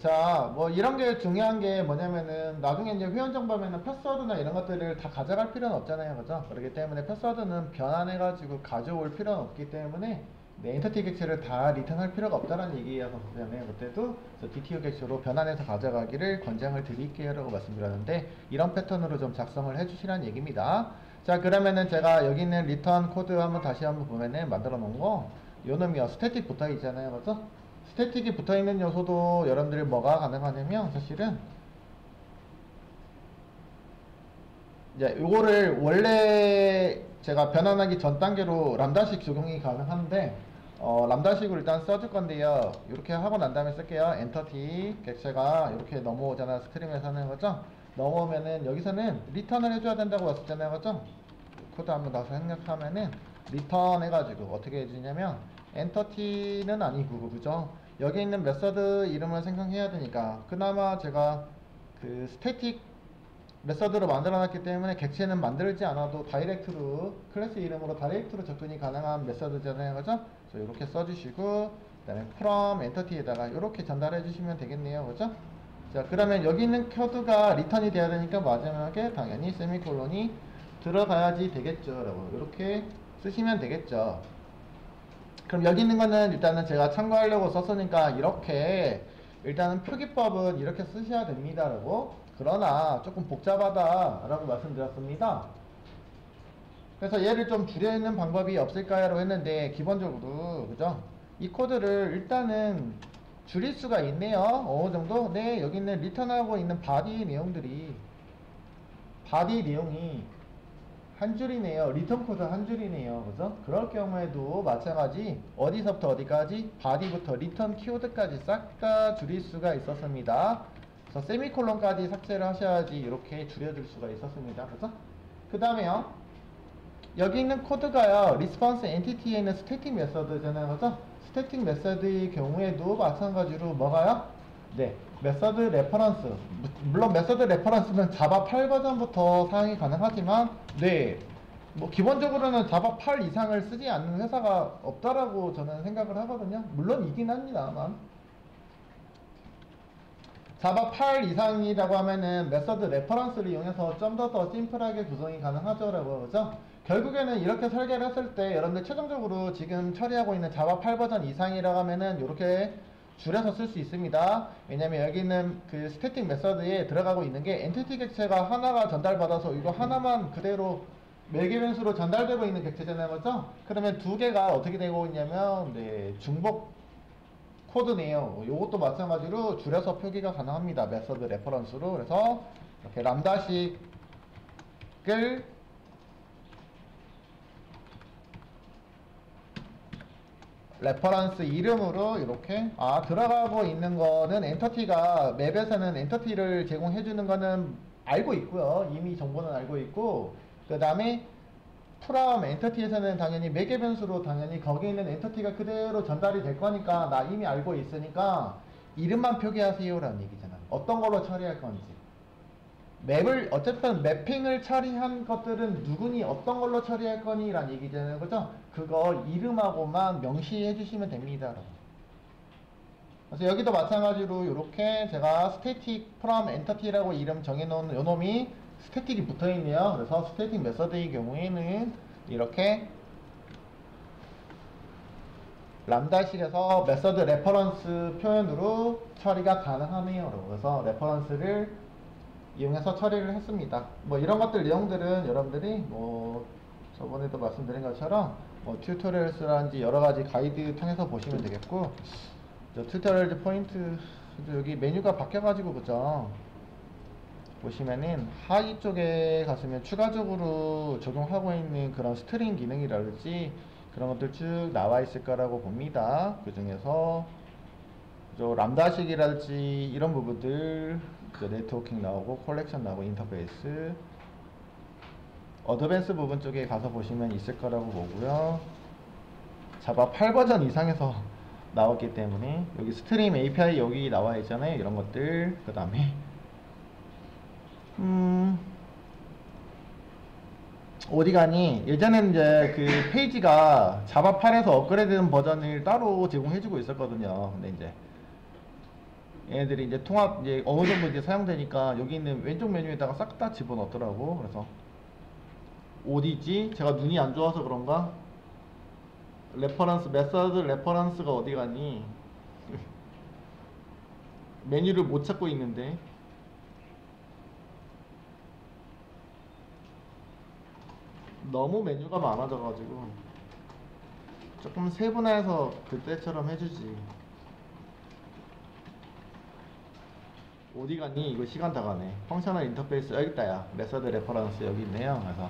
자, 뭐 이런 게 중요한 게 뭐냐면은 나중에 이제 회원 정보면은 패스워드나 이런 것들을 다 가져갈 필요는 없잖아요, 그죠? 그렇기 때문에 패스워드는 변환해가지고 가져올 필요는 없기 때문에 엔터티 객체를 다 리턴할 필요가 없다는 얘기여서 그러잖아요. 그때도 DTO 객체로 변환해서 가져가기를 권장을 드릴게요라고 말씀드렸는데 이런 패턴으로 좀 작성을 해주시라는 얘기입니다. 자, 그러면은 제가 여기 있는 리턴 코드 한번 다시 한번 보면은 만들어 놓은 거 요놈이요, 스태틱 붙어 있잖아요, 그죠? 스태틱이 붙어있는 요소도 여러분들이 뭐가 가능하냐면 사실은 이제 요거를 원래 제가 변환하기 전 단계로 람다식 적용이 가능한데 람다식으로 일단 써줄 건데요. 이렇게 하고 난 다음에 쓸게요. 엔터티 객체가 이렇게 넘어오잖아, 스트림에서는, 그죠? 넘어오면은 여기서는 리턴을 해줘야 된다고 했었잖아요, 그죠? 코드 한번 다시 생략하면은 리턴 해가지고 어떻게 해주냐면 엔터티는 아니고, 그죠? 여기 있는 메서드 이름을 생성해야 되니까 그나마 제가 그 스태틱 메서드로 만들어 놨기 때문에 객체는 만들지 않아도 다이렉트로 클래스 이름으로 다이렉트로 접근이 가능한 메서드잖아요, 그죠? 그래서 이렇게 써주시고 그 다음에 from 엔터티에다가 이렇게 전달해 주시면 되겠네요, 그죠? 자, 그러면 여기 있는 코드가 리턴이 돼야 되니까 마지막에 당연히 세미콜론이 들어가야지 되겠죠 라고 이렇게 쓰시면 되겠죠. 그럼 여기 있는 거는 일단은 제가 참고하려고 썼으니까 이렇게 일단은 표기법은 이렇게 쓰셔야 됩니다 라고. 그러나 조금 복잡하다 라고 말씀드렸습니다. 그래서 얘를 좀 줄여 있는 방법이 없을까요 라고 했는데 기본적으로, 그죠? 이 코드를 일단은 줄일 수가 있네요. 어느 정도? 네, 여기 있는 리턴하고 있는 바디 내용들이, 바디 내용이 한 줄이네요. 리턴 코드 한 줄이네요. 그죠? 그럴 경우에도 마찬가지 어디서부터 어디까지 바디부터 리턴 키워드까지 싹 다 줄일 수가 있었습니다. 그래서 세미콜론까지 삭제를 하셔야지 이렇게 줄여줄 수가 있었습니다. 그죠? 그 다음에요. 여기 있는 코드가요. 리스폰스 엔티티에 있는 스태틱 메서드잖아요. 그죠? 스태틱 메서드의 경우에도 마찬가지로 뭐가요? 네, 메서드 레퍼런스. 물론 메서드 레퍼런스는 자바 8 버전부터 사용이 가능하지만, 네, 뭐 기본적으로는 자바 8 이상을 쓰지 않는 회사가 없다라고 저는 생각을 하거든요. 물론 이긴 합니다만, 자바 8 이상이라고 하면은 메서드 레퍼런스를 이용해서 좀 더 심플하게 구성이 가능하죠라고 그러죠. 결국에는 이렇게 설계를 했을 때 여러분들 최종적으로 지금 처리하고 있는 자바 8 버전 이상이라고 하면은 이렇게 줄여서 쓸 수 있습니다. 왜냐면 여기 있는 그 스태틱 메서드에 들어가고 있는 게 엔티티 객체가 하나가 전달받아서 이거 하나만 그대로 매개 변수로 전달되고 있는 객체잖아요. 그렇죠? 그러면 두 개가 어떻게 되고 있냐면, 네, 중복 코드네요. 요것도 마찬가지로 줄여서 표기가 가능합니다. 메서드 레퍼런스로. 그래서 이렇게 람다식을 레퍼런스 이름으로 이렇게 들어가고 있는 거는 엔터티가 맵에서는 엔터티를 제공해 주는 거는 알고 있고요. 이미 정보는 알고 있고, 그 다음에 프롬 엔터티에서는 당연히 매개 변수로 당연히 거기 있는 엔터티가 그대로 전달이 될 거니까 나 이미 알고 있으니까 이름만 표기하세요 라는 얘기잖아. 어떤 걸로 처리할 건지. 맵을 어쨌든 매핑을 처리한 것들은 누구니 어떤 걸로 처리할 거니 라는 얘기잖아요. 그죠? 그거 이름하고만 명시해 주시면 됩니다. 그래서 여기도 마찬가지로 이렇게 제가 static from entity라고 이름 정해놓은 요놈이 스태틱이 붙어있네요. 그래서 스태틱 메서드의 경우에는 이렇게 람다식에서 메서드 레퍼런스 표현으로 처리가 가능하네요. 그래서 레퍼런스를 이용해서 처리를 했습니다. 뭐 이런 것들 내용들은 여러분들이 뭐 저번에도 말씀드린 것처럼 뭐 튜토리얼스라든지 여러가지 가이드 통해서 보시면 되겠고, 저 튜토리얼 포인트 여기 메뉴가 바뀌어가지고 그죠? 보시면은 하위 쪽에 가시면 추가적으로 적용하고 있는 그런 스트링 기능이라든지 그런 것들 쭉 나와 있을 거라고 봅니다. 그 중에서 람다식이랄지 이런 부분들, 네트워킹 나오고 컬렉션 나오고 인터페이스, 어드밴스 부분 쪽에 가서 보시면 있을 거라고 보고요. 자바 8 버전 이상에서 나왔기 때문에 여기 스트림 API 여기 나와 있잖아요. 이런 것들. 그 다음에 어디 가니? 예전에는 이제 그 페이지가 자바 8에서 업그레이드된 버전을 따로 제공해주고 있었거든요. 근데 이제 얘네들이 이제 통합 이제 어느 정도 이제 사용되니까 여기 있는 왼쪽 메뉴에다가 싹 다 집어넣더라고. 그래서 어디지? 제가 눈이 안 좋아서 그런가? 레퍼런스 메서드 레퍼런스가 어디 가니? 메뉴를 못 찾고 있는데. 너무 메뉴가 많아져가지고 조금 세분화해서 그때처럼 해주지. 어디 갔니? 이거 시간 다 가네. 펑셔널 인터페이스 여기 있다. 야 메서드 레퍼런스 여기 있네요. 그래서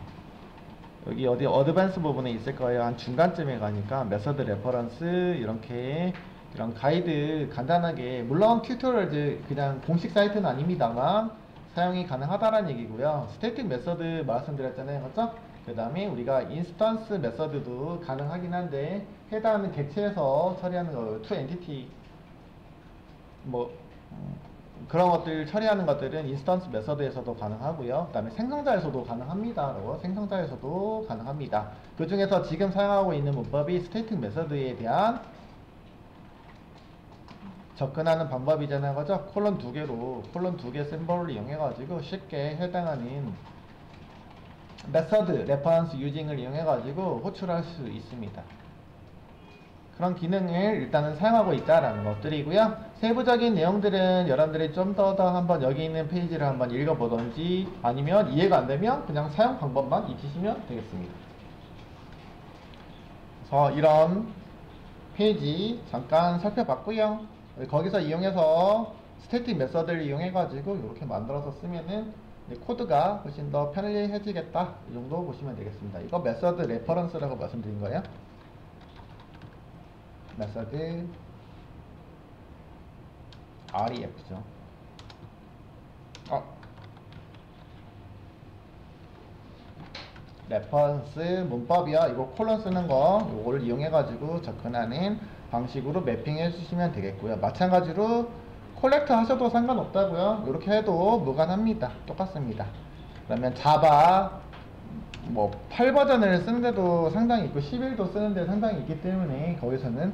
여기 어디 어드밴스 부분에 있을 거예요. 한 중간쯤에 가니까 메서드 레퍼런스 이렇게 이런 가이드 간단하게, 물론 튜토리얼 그냥 공식 사이트는 아닙니다만 사용이 가능하다라는 얘기고요. 스태틱 메서드 말씀드렸잖아요. 그렇죠? 그 다음에 우리가 인스턴스 메서드도 가능하긴 한데 해당하는 객체에서 처리하는 거, to entity 뭐 그런 것들 처리하는 것들은 인스턴스 메서드에서도 가능하고요. 그 다음에 생성자에서도 가능합니다. 생성자에서도 가능합니다. 그 중에서 지금 사용하고 있는 문법이 스태틱 메서드에 대한 접근하는 방법이잖아요. 그죠? 콜론 2개로 콜론 2개 심볼을 이용해가지고 쉽게 해당하는 메서드 레퍼런스 유징을 이용해가지고 호출할 수 있습니다. 그런 기능을 일단은 사용하고 있다라는 것들이고요. 세부적인 내용들은 여러분들이 좀 더 한번 여기 있는 페이지를 한번 읽어보던지 아니면 이해가 안 되면 그냥 사용 방법만 익히시면 되겠습니다. 그래서 이런 페이지 잠깐 살펴봤고요. 거기서 이용해서 스태틱 메서드를 이용해 가지고 이렇게 만들어서 쓰면은 코드가 훨씬 더 편리해지겠다, 이 정도 보시면 되겠습니다. 이거 메서드 레퍼런스라고 말씀드린 거예요. 메서드 REF죠. 레퍼런스 문법이요. 이거 콜론 쓰는 거, 요거를 이용해 가지고 접근하는 방식으로 매핑해 주시면 되겠고요. 마찬가지로 콜렉터 하셔도 상관없다고요. 이렇게 해도 무관합니다. 똑같습니다. 그러면 자바 뭐 8버전을 쓰는데도 상당히 있고 11도 쓰는데 상당히 있기 때문에 거기서는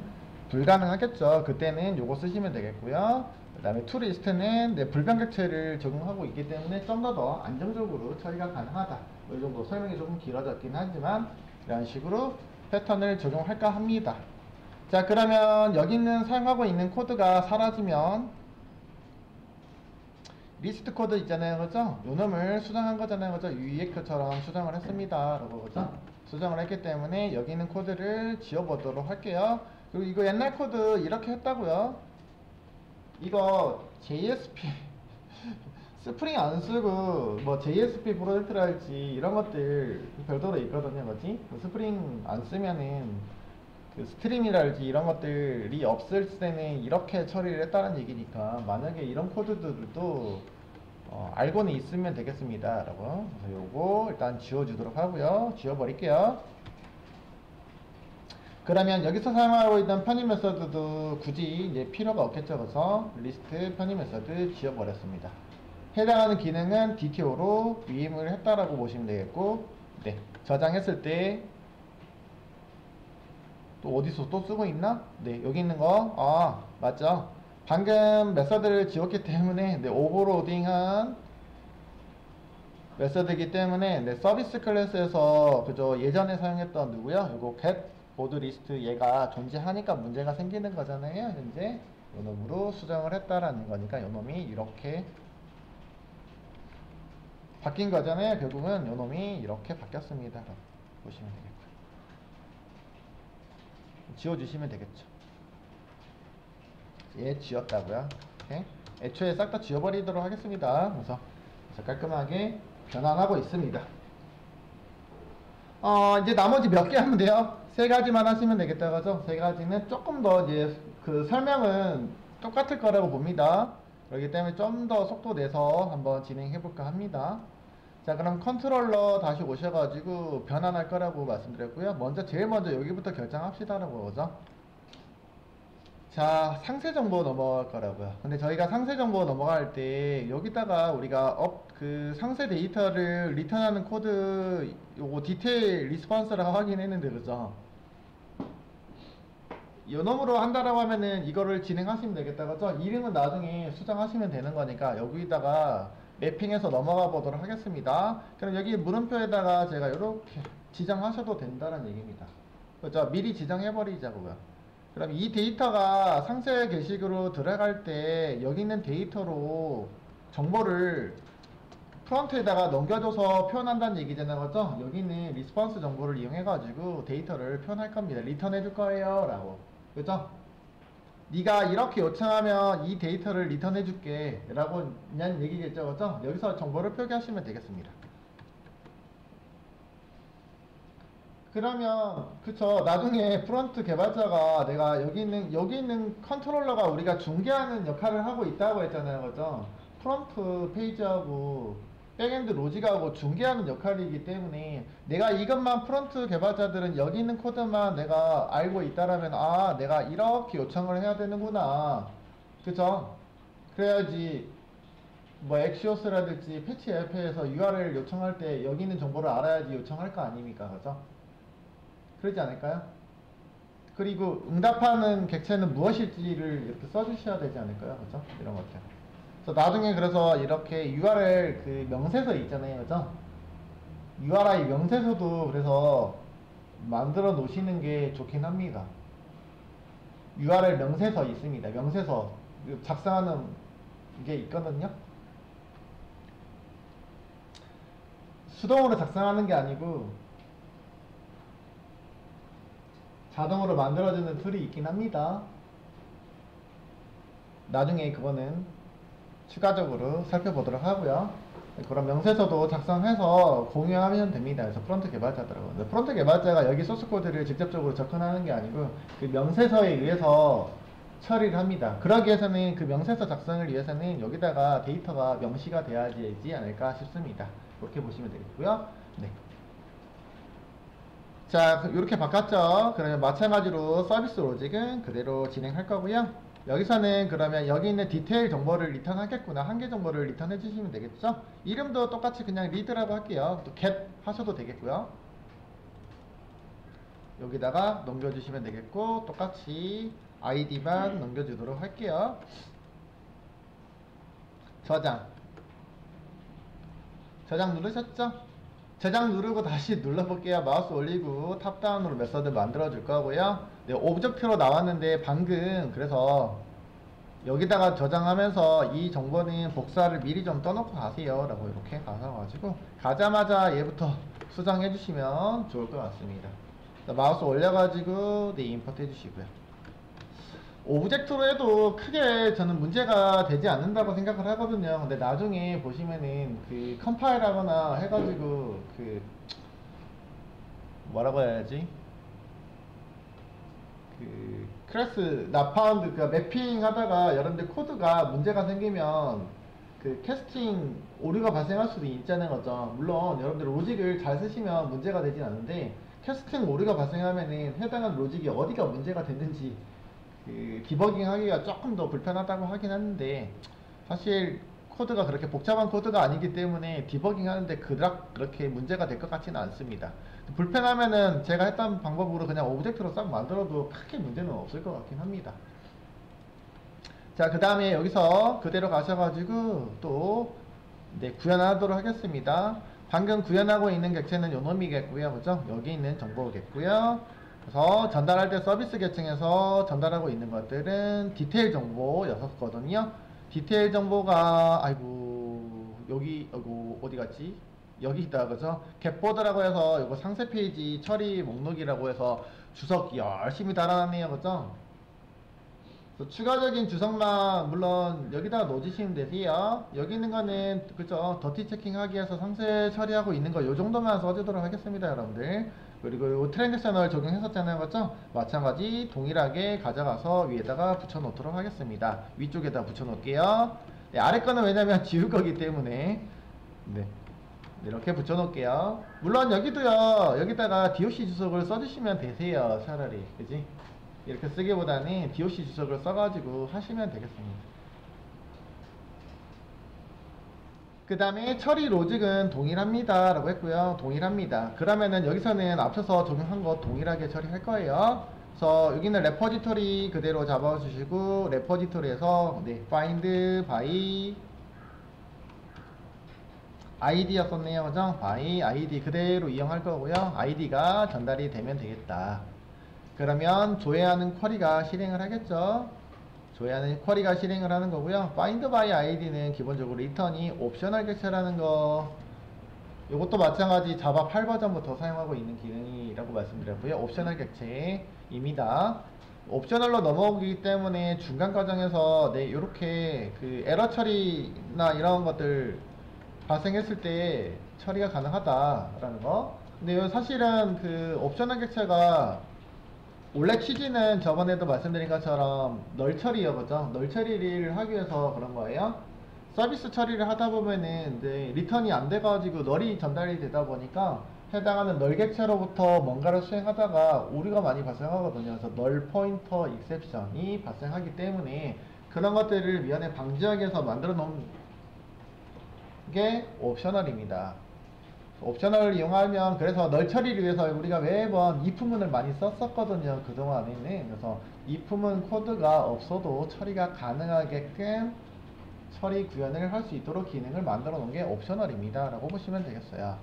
불가능하겠죠. 그때는 요거 쓰시면 되겠고요. 그 다음에 투리스트는 불변객체를 적용하고 있기 때문에 좀 더 안정적으로 처리가 가능하다. 이 정도 설명이 조금 길어졌긴 하지만 이런 식으로 패턴을 적용할까 합니다. 자, 그러면 여기 있는 사용하고 있는 코드가 사라지면 리스트 코드 있잖아요, 그죠? 요 놈을 수정한 거잖아요, 그죠? UEX처럼 수정을 했습니다, 라고, 그죠? 수정을 했기 때문에 여기 있는 코드를 지워보도록 할게요. 그리고 이거 옛날 코드 이렇게 했다고요. 이거 JSP 스프링 안 쓰고 뭐 JSP 프로젝트랄지 이런 것들 별도로 있거든요, 그지? 스프링 안 쓰면은 그 스트림이랄지 이런 것들이 없을 때는 이렇게 처리를 했다는 얘기니까, 만약에 이런 코드들도 알고는 있으면 되겠습니다, 라고. 그래서 요거 일단 지워주도록 하고요. 지워버릴게요. 그러면 여기서 사용하고 있던 편입 메서드도 굳이 이제 필요가 없겠죠. 그래서 리스트 편입 메서드 지워버렸습니다. 해당하는 기능은 DTO로 위임을 했다라고 보시면 되겠고, 네, 저장했을 때 또 어디서 또 쓰고 있나? 네, 여기 있는 거, 맞죠? 방금 메서드를 지웠기 때문에, 네, 오버로딩한 메서드이기 때문에, 네, 서비스 클래스에서 그저 예전에 사용했던 누구요? 이거 get 보드 리스트 얘가 존재하니까 문제가 생기는 거잖아요. 현재 요 놈으로 수정을 했다라는 거니까 요 놈이 이렇게 바뀐 거잖아요. 결국은 요 놈이 이렇게 바뀌었습니다. 보시면 되겠고요. 지워주시면 되겠죠. 얘 지웠다고요. 이렇게 애초에 싹 다 지워버리도록 하겠습니다. 그래서 깔끔하게 변환하고 있습니다. 이제 나머지 몇 개 하면 돼요? 세 가지만 하시면 되겠다, 그죠? 세 가지는 조금 더 이제 그 설명은 똑같을 거라고 봅니다. 그렇기 때문에 좀 더 속도 내서 한번 진행해 볼까 합니다. 자, 그럼 컨트롤러 다시 오셔가지고 변환할 거라고 말씀드렸고요. 제일 먼저 여기부터 결정합시다라고, 그죠? 자, 상세 정보 넘어갈 거라고요. 근데 저희가 상세 정보 넘어갈 때 여기다가 우리가 그 상세 데이터를 리턴하는 코드 요거 디테일 리스폰스를 확인했는데, 그죠? 요 놈으로 한다라고 하면은 이거를 진행하시면 되겠다, 그죠? 이름은 나중에 수정하시면 되는 거니까 여기다가 매핑해서 넘어가 보도록 하겠습니다. 그럼 여기 물음표에다가 제가 이렇게 지정하셔도 된다는 얘기입니다. 그죠? 미리 지정해 버리자고요. 그럼 이 데이터가 상세 게시글로 들어갈 때 여기 있는 데이터로 정보를 프론트에다가 넘겨줘서 표현한다는 얘기잖아요, 그죠? 여기 있는 리스폰스 정보를 이용해 가지고 데이터를 표현할 겁니다. 리턴해 줄 거예요, 라고. 그죠? 네가 이렇게 요청하면 이 데이터를 리턴해 줄게 라고 는 얘기겠죠, 그죠? 여기서 정보를 표기하시면 되겠습니다. 그러면 그쵸, 나중에 프론트 개발자가 내가 여기 있는 컨트롤러가 우리가 중개하는 역할을 하고 있다고 했잖아요, 그죠? 프론트 페이지하고 백엔드 로직하고 중개하는 역할이기 때문에 내가 이것만 프론트 개발자들은 여기 있는 코드만 내가 알고 있다라면, 내가 이렇게 요청을 해야 되는구나, 그죠? 그래야지 뭐 엑시오스라든지 패치 앱에서 URL 요청할 때 여기 있는 정보를 알아야지 요청할 거 아닙니까, 그죠? 그러지 않을까요? 그리고 응답하는 객체는 무엇일지를 이렇게 써주셔야 되지 않을까요? 그죠? 이런 것들. 그래서 나중에 그래서 이렇게 URL 그 명세서 있잖아요, 그죠? URI 명세서도 그래서 만들어 놓으시는 게 좋긴 합니다. URL 명세서 있습니다. 명세서 작성하는 게 있거든요. 수동으로 작성하는 게 아니고 자동으로 만들어주는 툴이 있긴 합니다. 나중에 그거는 추가적으로 살펴보도록 하고요. 그럼 명세서도 작성해서 공유하면 됩니다. 그래서 프론트 개발자더라고요. 근데 프론트 개발자가 여기 소스 코드를 직접적으로 접근하는 게 아니고 그 명세서에 의해서 처리를 합니다. 그러기 위해서는 그 명세서 작성을 위해서는 여기다가 데이터가 명시가 돼야지 되지 않을까 싶습니다. 그렇게 보시면 되겠고요. 네. 자, 이렇게 바꿨죠. 그러면 마찬가지로 서비스 로직은 그대로 진행할 거고요. 여기서는 그러면 여기 있는 디테일 정보를 리턴 하겠구나, 한계 정보를 리턴 해주시면 되겠죠. 이름도 똑같이 그냥 리드라고 할게요. 또 get 하셔도 되겠고요. 여기다가 넘겨주시면 되겠고, 똑같이 아이디만 넘겨주도록 할게요. 저장 누르셨죠? 저장 누르고 다시 눌러볼게요. 마우스 올리고 탑다운으로 메서드 만들어 줄 거고요. 네, 오브젝트로 나왔는데 방금 그래서 여기다가 저장하면서 이 정보는 복사를 미리 좀 떠놓고 가세요 라고 이렇게 가셔가지고 가자마자 얘부터 수정해 주시면 좋을 것 같습니다. 마우스 올려가지고 네, 임포트 해주시고요. 오브젝트로 해도 크게 저는 문제가 되지 않는다고 생각을 하거든요. 근데 나중에 보시면은 그 컴파일 하거나 해가지고 그 뭐라고 해야지, 그 클래스 나파운드 그 매핑 하다가 여러분들 코드가 문제가 생기면 그 캐스팅 오류가 발생할 수도 있다는 거죠. 물론 여러분들 로직을 잘 쓰시면 문제가 되진 않는데 캐스팅 오류가 발생하면은 해당한 로직이 어디가 문제가 됐는지 그 디버깅 하기가 조금 더 불편하다고 하긴 하는데 사실 코드가 그렇게 복잡한 코드가 아니기 때문에 디버깅 하는데 그렇게 문제가 될 것 같지는 않습니다. 불편하면은 제가 했던 방법으로 그냥 오브젝트로 싹 만들어도 크게 문제는 없을 것 같긴 합니다. 자, 그 다음에 여기서 그대로 가셔가지고 또 네, 구현하도록 하겠습니다. 방금 구현하고 있는 객체는 요놈이겠고요, 그죠? 여기 있는 정보겠고요. 그래서 전달할 때 서비스 계층에서 전달하고 있는 것들은 디테일 정보였었거든요. 디테일 정보가 아이고 여기 어디 갔지? 여기 있다, 그죠? 겟보드라고 해서 이거 상세 페이지 처리 목록이라고 해서 주석 열심히 달아놨네요, 그죠? 추가적인 주석만 물론 여기다가 넣어주시면 되세요. 여기 있는 거는 그죠, 더티 체킹하기 위해서 상세 처리하고 있는 거 요 정도만 써주도록 하겠습니다, 여러분들. 그리고 요 트랜잭셔널 적용했었잖아요, 그죠? 마찬가지 동일하게 가져가서 위에다가 붙여 놓도록 하겠습니다. 위쪽에다 붙여 놓을게요. 네, 아래 거는 왜냐면 지울 거기 때문에 네, 이렇게 붙여 놓을게요. 물론 여기도요, 여기다가 DOC 주석을 써주시면 되세요, 차라리, 그지? 이렇게 쓰기보다는 DOC 주석을 써가지고 하시면 되겠습니다. 그 다음에 처리 로직은 동일합니다 라고 했고요. 동일합니다. 그러면은 여기서는 앞서서 적용한 거 동일하게 처리할 거예요. 그래서 여기는 레포지토리 그대로 잡아주시고 레포지토리에서 네, find by id였었네요, 그죠? by id 그대로 이용할 거고요. id가 전달이 되면 되겠다. 그러면 조회하는 쿼리가 실행을 하겠죠. 조회하는 쿼리가 실행을 하는 거고요. find by id는 기본적으로 리턴이 옵셔널 객체라는 거, 이것도 마찬가지 자바 8버전부터 사용하고 있는 기능이라고 말씀드렸고요. 옵셔널 객체입니다. 옵셔널로 넘어오기 때문에 중간 과정에서 네, 이렇게 그 에러 처리나 이런 것들 발생했을 때 처리가 가능하다라는 거. 근데 사실은 그 옵셔널 객체가 원래 취지는 저번에도 말씀드린 것처럼 널 처리요, 그죠? 널 처리를 하기 위해서 그런 거예요. 서비스 처리를 하다 보면은 이제 리턴이 안 돼가지고 널이 전달이 되다 보니까 해당하는 널 객체로부터 뭔가를 수행하다가 오류가 많이 발생하거든요. 그래서 널 포인터 익셉션이 발생하기 때문에 그런 것들을 미연에 방지하기 위해서 만들어 놓은 게 옵셔널입니다. 옵셔널을 이용하면, 그래서 널 처리를 위해서 우리가 매번 if문을 많이 썼었거든요, 그동안에는. 그래서 if문 코드가 없어도 처리가 가능하게끔 처리 구현을 할 수 있도록 기능을 만들어 놓은 게 옵셔널입니다 라고 보시면 되겠어요.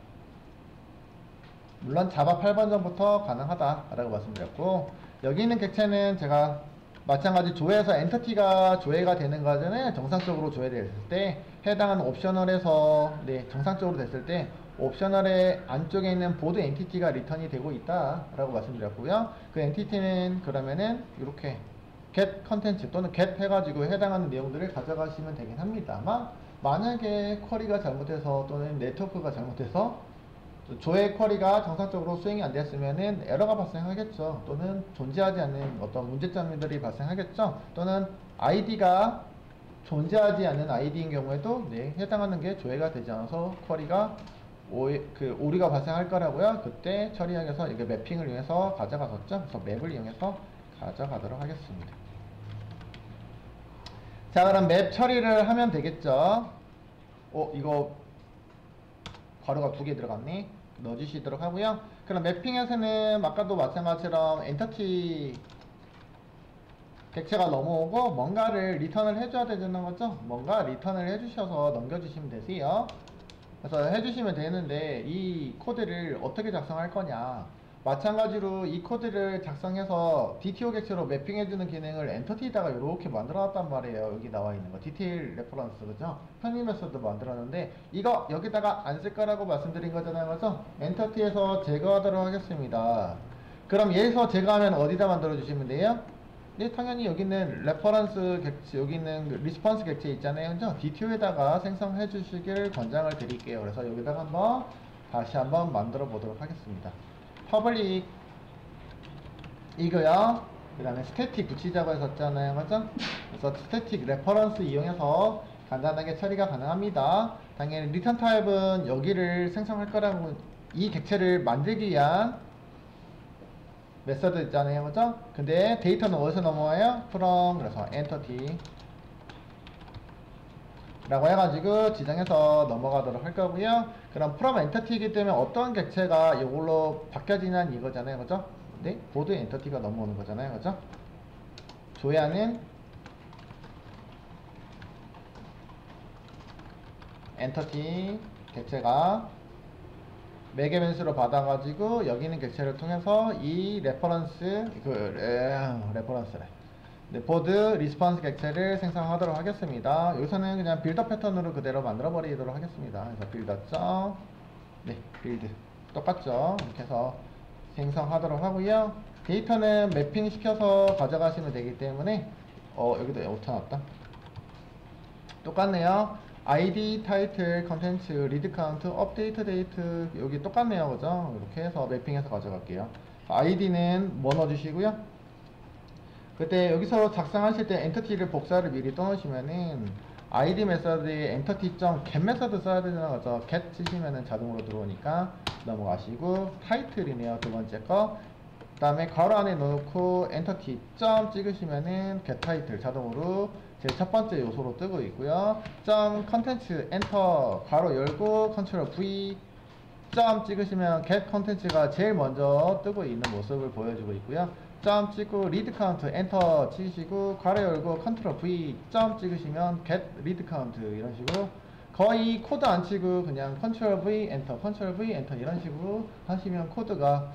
물론 자바 8버전부터 가능하다 라고 말씀드렸고, 여기 있는 객체는 제가 마찬가지 조회에서 엔터티가 조회가 되는 과정에 정상적으로 조회됐을 때 해당하는 옵셔널에서 네, 정상적으로 됐을 때 옵셔널의 안쪽에 있는 보드 엔티티가 리턴이 되고 있다 라고 말씀드렸고요. 그 엔티티는 그러면은 이렇게 get 컨텐츠 또는 get 해가지고 해당하는 내용들을 가져가시면 되긴 합니다만, 만약에 쿼리가 잘못해서 또는 네트워크가 잘못해서 조회 쿼리가 정상적으로 수행이 안 됐으면은 에러가 발생하겠죠. 또는 존재하지 않는 어떤 문제점들이 발생하겠죠. 또는 아이디가 존재하지 않는 아이디인 경우에도 네, 해당하는 게 조회가 되지 않아서 쿼리가 오류가 발생할 거라고요. 그때 처리하기 위해서 이게 매핑을 이용해서 가져갔었죠. 그래서 맵을 이용해서 가져가도록 하겠습니다. 자, 그럼 맵 처리를 하면 되겠죠. 이거 괄호가 2개 들어갔네. 넣어주시도록 하고요. 그럼 매핑에서는 아까도 마찬가지처럼 엔터티 객체가 넘어오고 뭔가를 리턴을 해줘야 되는 거죠. 뭔가 리턴을 해주셔서 넘겨주시면 되세요. 그래서 해주시면 되는데, 이 코드를 어떻게 작성할 거냐, 마찬가지로 이 코드를 작성해서 DTO 객체로 매핑해주는 기능을 엔터티에다가 이렇게 만들어놨단 말이에요. 여기 나와 있는 거 디테일 레퍼런스, 그죠? 편의 메소드 만들었는데 이거 여기다가 안 쓸 거라고 말씀드린 거잖아요, 그죠? 엔터티에서 제거하도록 하겠습니다. 그럼 여기서 제거하면 어디다 만들어 주시면 돼요? 네, 당연히 여기 있는 레퍼런스 객체, 여기 있는 리스폰스 객체 있잖아요, 그죠? DTO에다가 생성해 주시길 권장을 드릴게요. 그래서 여기다가 다시 한번 만들어 보도록 하겠습니다. 퍼블릭 이거요. 그 다음에 스태틱 붙이자고 했었잖아요, 그죠? 그래서 스태틱 레퍼런스 이용해서 간단하게 처리가 가능합니다. 당연히 리턴 타입은 여기를 생성할 거라고, 이 객체를 만들기 위한 메서드 있잖아요, 그죠? 근데 데이터는 어디서 넘어와요? from, 그래서 엔터티 라고 해가지고 지정해서 넘어가도록 할 거고요. 그럼 from entity이기 때문에 어떤 객체가 이걸로 바뀌어지냐는 이거잖아요, 그죠? 네, 보드 엔터티가 넘어오는 거잖아요, 그죠? 조회하는 엔터티 객체가 매개변수로 받아가지고 여기 있는 객체를 통해서 이 레퍼런스래. 네, 보드 리스폰스 객체를 생성하도록 하겠습니다. 여기서는 그냥 빌더 패턴으로 그대로 만들어 버리도록 하겠습니다. 그래서 빌더 빌드 똑같죠. 이렇게 해서 생성하도록 하고요. 데이터는 매핑 시켜서 가져가시면 되기 때문에 여기도 오타 났다. 똑같네요. ID, 타이틀, 컨텐츠, 리드 카운트, 업데이트 데이트 여기 똑같네요, 그죠? 이렇게 해서 매핑해서 가져갈게요. ID는 뭐 넣어주시고요. 그때 여기서 작성하실 때 엔터티를 복사를 미리 떠놓으시면은 id 메서드에 entity.get 메서드 써야 되잖아요, 그죠? get 치시면은 자동으로 들어오니까 넘어가시고, 타이틀이네요, 두 번째 거. 그 다음에 괄호 안에 넣고 entity 점 찍으시면은 get 타이틀 자동으로 제일 첫 번째 요소로 뜨고 있고요. 점 컨텐츠 엔터 괄호 열고 컨트롤 V 점 찍으시면 get 컨텐츠가 제일 먼저 뜨고 있는 모습을 보여주고 있고요. 점 찍고 리드 카운트 엔터 치시고 괄호 열고 컨트롤 V 점 찍으시면 get 리드 카운트 이런 식으로 거의 코드 안 치고 그냥 컨트롤 V 엔터 컨트롤 V 엔터 이런 식으로 하시면 코드가,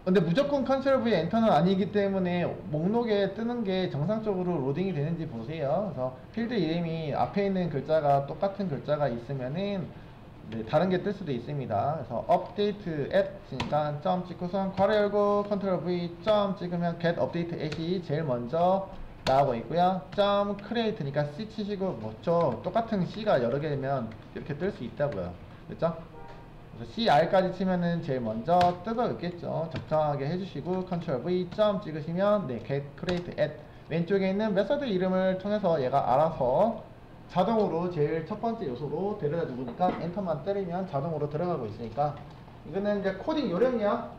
근데 무조건 컨트롤 V 엔터는 아니기 때문에 목록에 뜨는 게 정상적으로 로딩이 되는지 보세요. 그래서 필드 이름이 앞에 있는 글자가 똑같은 글자가 있으면은 다른 게 뜰 수도 있습니다. 그래서 업데이트 @이니까 점 찍고선 괄호 열고 컨트롤 V 점 찍으면 get update at이 제일 먼저 나오고 있고요. 점 create니까 C 치시고 똑같은 C가 여러 개 되면 이렇게 뜰 수 있다고요. 그렇죠? 그래서 CR까지 치면은 제일 먼저 뜨고 있겠죠. 적정하게 해주시고 컨트롤 V 점 찍으시면 get create 왼쪽에 있는 메서드 이름을 통해서 얘가 알아서 자동으로 제일 첫 번째 요소로 데려다 주니까 엔터만 때리면 자동으로 들어가고 있으니까, 이거는 이제 코딩 요령이야.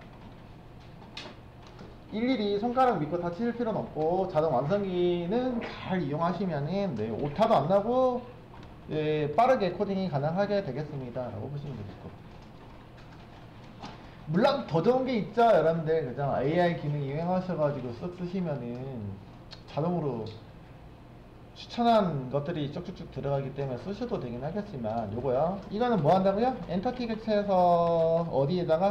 일일이 손가락 믿고 다 칠 필요는 없고 자동 완성기는 잘 이용하시면은 오타도 안 나고 빠르게 코딩이 가능하게 되겠습니다 라고 보시면 되겠고, 물론 더 좋은 게 있죠, 여러분들, 그죠? AI 기능 이용하셔가지고 쓱 쓰시면은 자동으로 추천한 것들이 쭉쭉쭉 들어가기 때문에 쓰셔도 되긴 하겠지만, 요거요. 이거는 뭐 한다고요? 엔터티 객체에서 어디에다가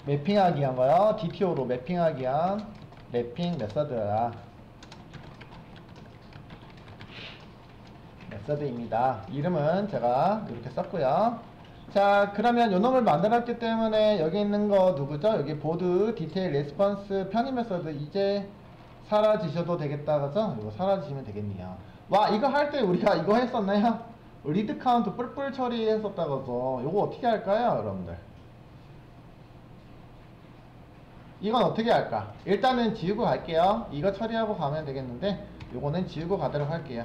매핑하기 한 거요. DTO로 매핑하기 한 매핑 메서드입니다. 이름은 제가 이렇게 썼고요. 자, 그러면 요 놈을 만들었기 때문에 여기 있는 거 누구죠? 여기 보드, 디테일, 레스폰스, 편의 메서드 이제 사라지셔도 되겠다, 그죠? 이거 사라지시면 되겠네요. 와, 이거 할 때 우리가 이거 했었나요? 리드 카운트 뿔뿔 처리했었다, 그죠? 요거 어떻게 할까요, 여러분들? 이건 어떻게 할까? 일단은 지우고 갈게요. 이거 처리하고 가면 되겠는데 요거는 지우고 가도록 할게요.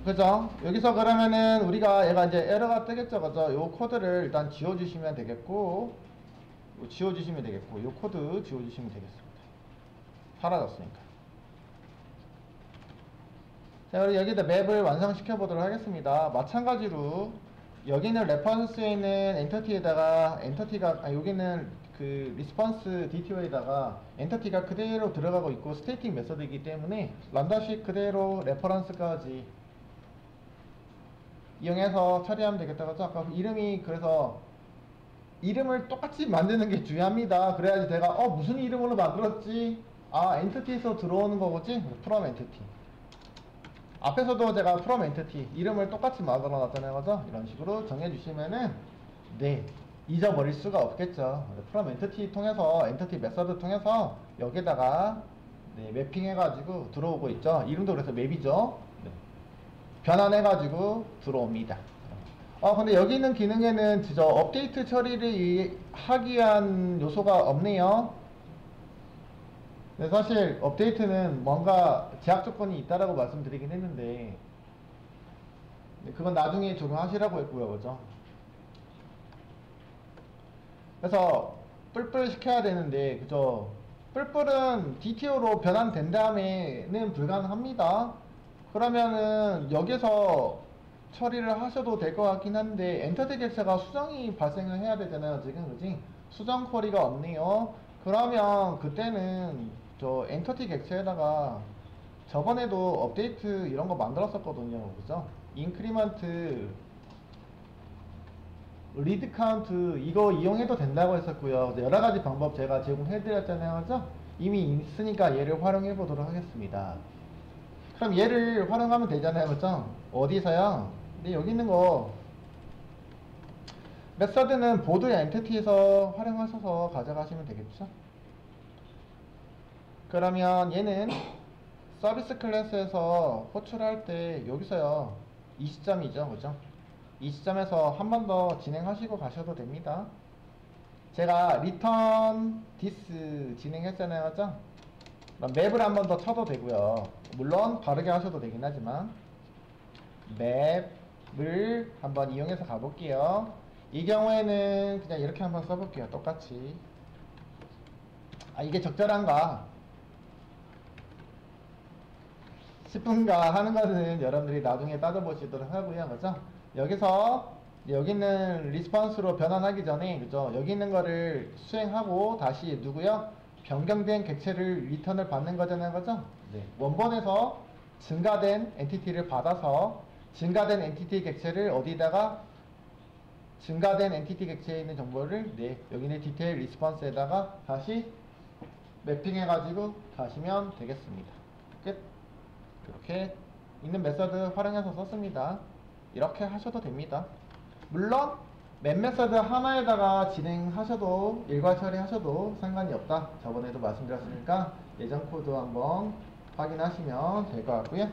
그죠? 여기서 그러면은 우리가 얘가 이제 에러가 뜨겠죠, 그죠? 요 코드를 일단 지워주시면 되겠고, 요 지워주시면 되겠고, 요 코드 지워주시면 되겠습니다. 사라졌으니까. 자, 그리고 여기다 맵을 완성시켜 보도록 하겠습니다. 마찬가지로 여기는 레퍼런스에 있는 엔터티에다가 여기는 그 리스폰스 DTO에다가 엔터티가 그대로 들어가고 있고 스테이팅 메서드이기 때문에 란다식 그대로 레퍼런스까지 이용해서 처리하면 되겠다. 그죠? 아까 이름이 그래서 이름을 똑같이 만드는 게 중요합니다. 그래야지 제가 무슨 이름으로 만들었지? 아, 엔티티에서 들어오는 거겠지? 프롬 엔티티. 앞에서도 제가 프롬 엔티티 이름을 똑같이 만들어 놨잖아요. 그죠? 이런 식으로 정해 주시면은 네, 잊어버릴 수가 없겠죠. 프롬 엔티티 통해서 엔티티 메서드 통해서 여기다가 네, 매핑해 가지고 들어오고 있죠. 이름도 그래서 맵이죠. 네. 변환해 가지고 들어옵니다. 근데 여기 있는 기능에는 진짜 업데이트 처리를 하기 위한 요소가 없네요. 근데 사실 업데이트는 뭔가 제약 조건이 있다라고 말씀드리긴 했는데 그건 나중에 적용하시라고 했고요, 그죠? 그래서 뿔뿔 시켜야 되는데, 그죠? 뿔뿔은 DTO로 변환된 다음에는 불가능합니다. 그러면은 여기서 처리를 하셔도 될 것 같긴 한데 엔터티 객체가 수정이 발생을 해야 되잖아요, 지금. 그지? 수정 쿼리가 없네요. 그러면 그때는 저 엔터티 객체에다가 저번에도 업데이트 이런 거 만들었었거든요, 그죠? 인크리먼트 리드 카운트 이거 이용해도 된다고 했었고요. 여러 가지 방법 제가 제공해 드렸잖아요, 그죠? 이미 있으니까 얘를 활용해 보도록 하겠습니다. 그럼 얘를 활용하면 되잖아요, 그죠? 어디서요? 네, 여기 있는 거 메서드는 보드의 엔티티에서 활용하셔서 가져가시면 되겠죠? 그러면 얘는 서비스 클래스에서 호출할 때 여기서요, 이 시점이죠, 그죠? 이 시점에서 한 번 더 진행하시고 가셔도 됩니다. 제가 return this 진행했잖아요, 그죠? 맵을 한 번 더 쳐도 되고요. 물론 바르게 하셔도 되긴 하지만 맵을 한번 이용해서 가볼게요. 이 경우에는 그냥 이렇게 한번 써볼게요. 똑같이. 이게 적절한가 싶은가 하는 것은 여러분들이 나중에 따져보시도록 하고요, 그죠? 여기서 여기 있는 리스폰스로 변환하기 전에, 그죠? 여기 있는 거를 수행하고 다시 누구요? 변경된 객체를 리턴을 받는 거잖아요, 그죠? 네. 원본에서 증가된 엔티티를 받아서 증가된 엔티티 객체를 어디다가 증가된 엔티티 객체에 있는 정보를 네, 여기 있는 디테일 리스폰스에다가 다시 매핑해 가지고 가시면 되겠습니다. 끝. 이렇게 있는 메서드 활용해서 썼습니다. 이렇게 하셔도 됩니다. 물론 맵 메서드 하나에다가 진행하셔도 일괄 처리하셔도 상관이 없다. 저번에도 말씀드렸으니까 예전 코드 한번 확인하시면 될 것 같고요.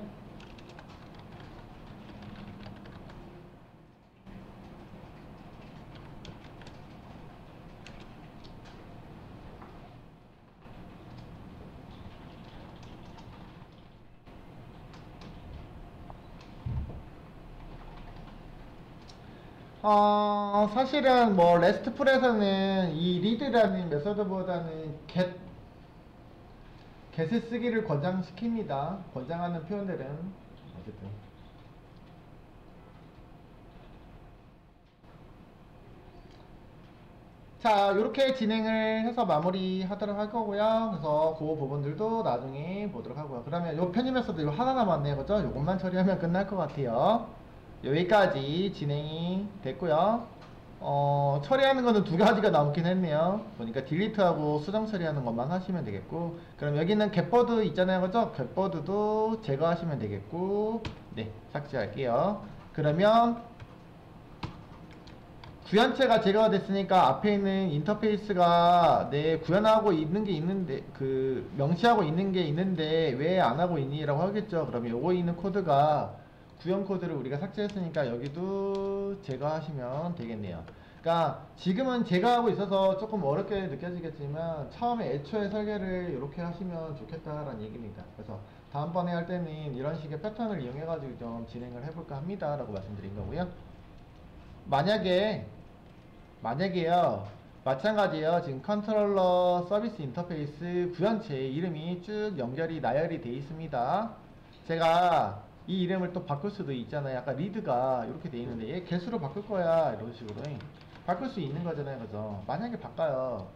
사실은 뭐 레스트풀에서는 이 리드라는 메서드보다는 get을 쓰기를 권장시킵니다. 권장하는 표현들은 어쨌든 자, 이렇게 진행을 해서 마무리 하도록 할 거고요. 그래서 그 부분들도 나중에 보도록 하고요. 그러면 요 편집 메서드 이거 하나 남았네요, 그죠? 요것만 처리하면 끝날 것 같아요. 여기까지 진행이 됐고요. 처리하는 거는 두 가지가 남긴 했네요. 보니까 딜리트하고 수정 처리하는 것만 하시면 되겠고, 그럼 여기는 겟버드 있잖아요, 그죠? 겟버드도 제거하시면 되겠고, 네, 삭제할게요. 그러면 구현체가 제거가 됐으니까 앞에 있는 인터페이스가 내 구현하고 있는 게 있는데 그 명시하고 있는 게 있는데 왜 안 하고 있니? 라고 하겠죠. 그러면 요거 있는 코드가 구현 코드를 우리가 삭제했으니까 여기도 제거하시면 되겠네요. 그러니까 지금은 제거하고 있어서 조금 어렵게 느껴지겠지만 처음에 애초에 설계를 이렇게 하시면 좋겠다라는 얘기입니다. 그래서 다음번에 할 때는 이런 식의 패턴을 이용해 가지고 좀 진행을 해볼까 합니다 라고 말씀드린 거고요. 만약에요 마찬가지예요. 지금 컨트롤러 서비스 인터페이스 구현체 이름이 쭉 연결이 나열이 돼 있습니다. 제가 이 이름을 또 바꿀 수도 있잖아요. 아까 리드가 이렇게 돼 있는데 얘 개수로 바꿀 거야 이런 식으로 바꿀 수 있는 거잖아요. 그죠? 만약에 바꿔요.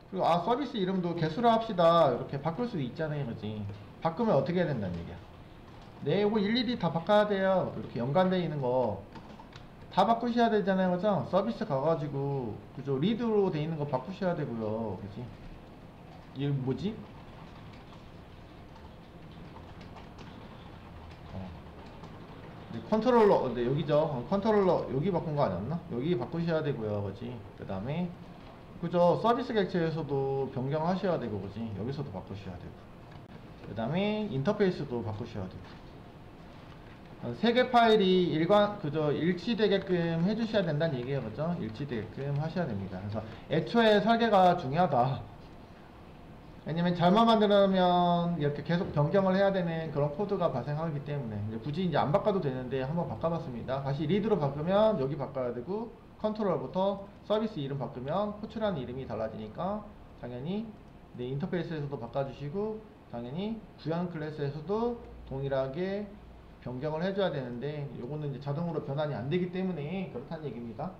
그리고 서비스 이름도 개수로 합시다 이렇게 바꿀 수도 있잖아요. 그지? 바꾸면 어떻게 해야 된다는 얘기야. 네, 이거 일일이 다 바꿔야 돼요. 이렇게 연관되어 있는 거 다 바꾸셔야 되잖아요. 그죠? 서비스 가가지고 그죠? 리드로 돼 있는 거 바꾸셔야 되고요. 그지? 이게 뭐지? 컨트롤러, 네, 여기죠. 컨트롤러 여기 바꾼 거 아니었나? 여기 바꾸셔야 되고요. 그지? 그 다음에 그죠? 서비스 객체에서도 변경하셔야 되고 그지? 여기서도 바꾸셔야 되고 그 다음에 인터페이스도 바꾸셔야 되고 세 개 파일이 일치되게끔 해주셔야 된다는 얘기예요. 그죠? 일치되게끔 하셔야 됩니다. 그래서 애초에 설계가 중요하다. 왜냐면 잘못 만들면 이렇게 계속 변경을 해야 되는 그런 코드가 발생하기 때문에 굳이 이제 안 바꿔도 되는데 한번 바꿔봤습니다. 다시 리드로 바꾸면 여기 바꿔야 되고 컨트롤부터 서비스 이름 바꾸면 호출하는 이름이 달라지니까 당연히 네, 인터페이스에서도 바꿔주시고 당연히 구현 클래스에서도 동일하게 변경을 해줘야 되는데 요거는 이제 자동으로 변환이 안 되기 때문에 그렇다는 얘기입니다.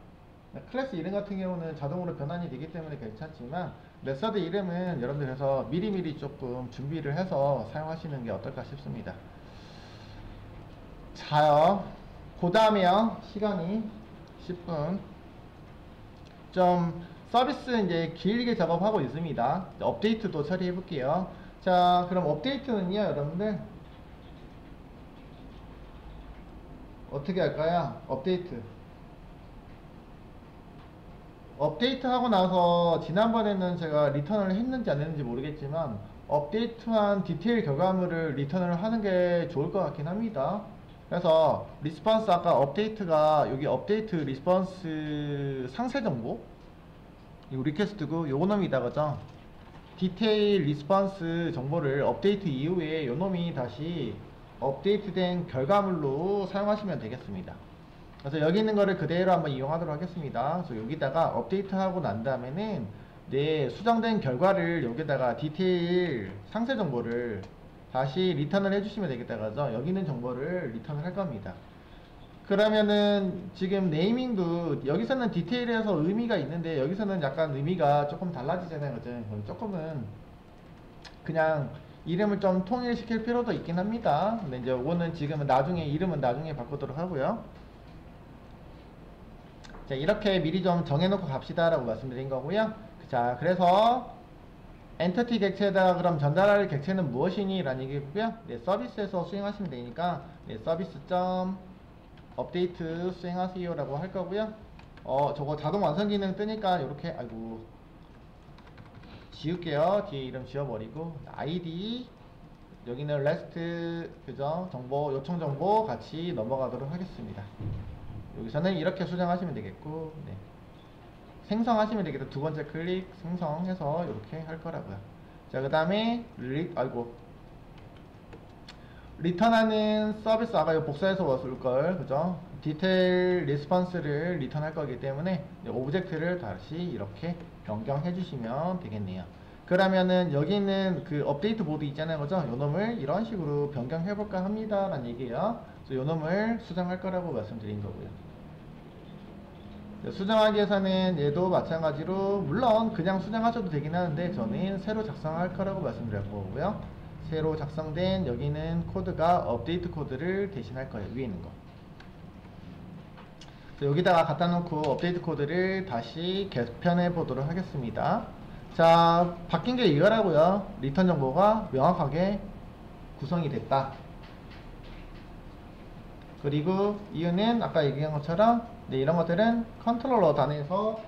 클래스 이름 같은 경우는 자동으로 변환이 되기 때문에 괜찮지만 메서드 이름은 여러분들 그래서 미리미리 조금 준비를 해서 사용하시는 게 어떨까 싶습니다. 자요, 그 다음에요, 시간이 10분. 좀 서비스 이제 길게 작업하고 있습니다. 업데이트도 처리해 볼게요. 자, 그럼 업데이트는요, 여러분들 어떻게 할까요? 업데이트 하고 나서 지난번에는 제가 리턴을 했는지 안 했는지 모르겠지만 업데이트한 디테일 결과물을 리턴을 하는 게 좋을 것 같긴 합니다. 그래서 리스폰스 아까 업데이트가 여기 업데이트 리스폰스 상세 정보 이 리퀘스트고 요 놈이다 그죠? 디테일 리스폰스 정보를 업데이트 이후에 요 놈이 다시 업데이트된 결과물로 사용하시면 되겠습니다. 그래서 여기 있는 거를 그대로 한번 이용하도록 하겠습니다. 그래서 여기다가 업데이트 하고 난 다음에는 내 수정된 결과를 여기다가 디테일 상세 정보를 다시 리턴을 해주시면 되겠다 그죠? 여기 있는 정보를 리턴을 할 겁니다. 그러면은 지금 네이밍도 여기서는 디테일에서 의미가 있는데 여기서는 약간 의미가 조금 달라지잖아요. 그죠? 조금은 그냥 이름을 좀 통일시킬 필요도 있긴 합니다. 근데 이제 이거는 지금은 나중에 이름은 나중에 바꾸도록 하고요. 자, 이렇게 미리 좀 정해놓고 갑시다 라고 말씀드린 거고요. 자, 그래서 엔티티 객체에다가 그럼 전달할 객체는 무엇이니? 라는 얘기고요. 네, 서비스에서 수행하시면 되니까 네, 서비스 점 업데이트 수행하세요 라고 할 거고요. 저거 자동 완성 기능 뜨니까 이렇게 아이고 지울게요. 뒤에 이름 지워버리고 ID 여기는 REST 그죠? 정보 요청 정보 같이 넘어가도록 하겠습니다. 여기서는 이렇게 수정하시면 되겠고 네. 생성하시면 되겠다. 두 번째 클릭 생성해서 이렇게 할 거라고요. 자, 그 다음에 리턴하는 서비스 아까 이거 복사해서 왔을 걸 그죠? 디테일 리스폰스를 리턴할 거기 때문에 오브젝트를 다시 이렇게 변경해 주시면 되겠네요. 그러면은 여기 있는 그 업데이트 보드 있잖아요. 그죠? 요 놈을 이런 식으로 변경해 볼까 합니다 라는 얘기예요. 그래서 요 놈을 수정할 거라고 말씀드린 거고요. 수정하기 위해서는 얘도 마찬가지로 물론 그냥 수정하셔도 되긴 하는데 저는 새로 작성할 거라고 말씀드릴 거고요. 새로 작성된 여기는 코드가 업데이트 코드를 대신할 거예요. 위에 있는 거. 여기다가 갖다 놓고 업데이트 코드를 다시 개편해 보도록 하겠습니다. 자, 바뀐 게 이거라고요. 리턴 정보가 명확하게 구성이 됐다. 그리고 이유는 아까 얘기한 것처럼 이런 것들은 컨트롤러 단에서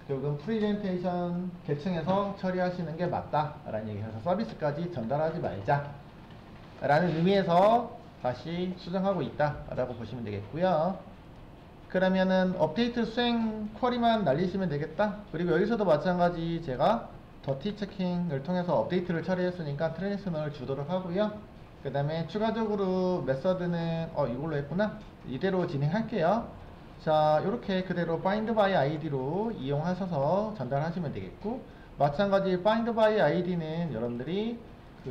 결국은 프리젠테이션 계층에서 처리하시는 게 맞다 라는 얘기해서 서비스까지 전달하지 말자 라는 의미에서 다시 수정하고 있다 라고 보시면 되겠고요. 그러면은 업데이트 수행 쿼리만 날리시면 되겠다. 그리고 여기서도 마찬가지 제가 더티 체킹을 통해서 업데이트를 처리했으니까 트랜지셔널을 주도록 하고요. 그 다음에 추가적으로 메서드는 이걸로 했구나. 이대로 진행할게요. 자, 이렇게 그대로 find by id로 이용하셔서 전달하시면 되겠고, 마찬가지 find by id는 여러분들이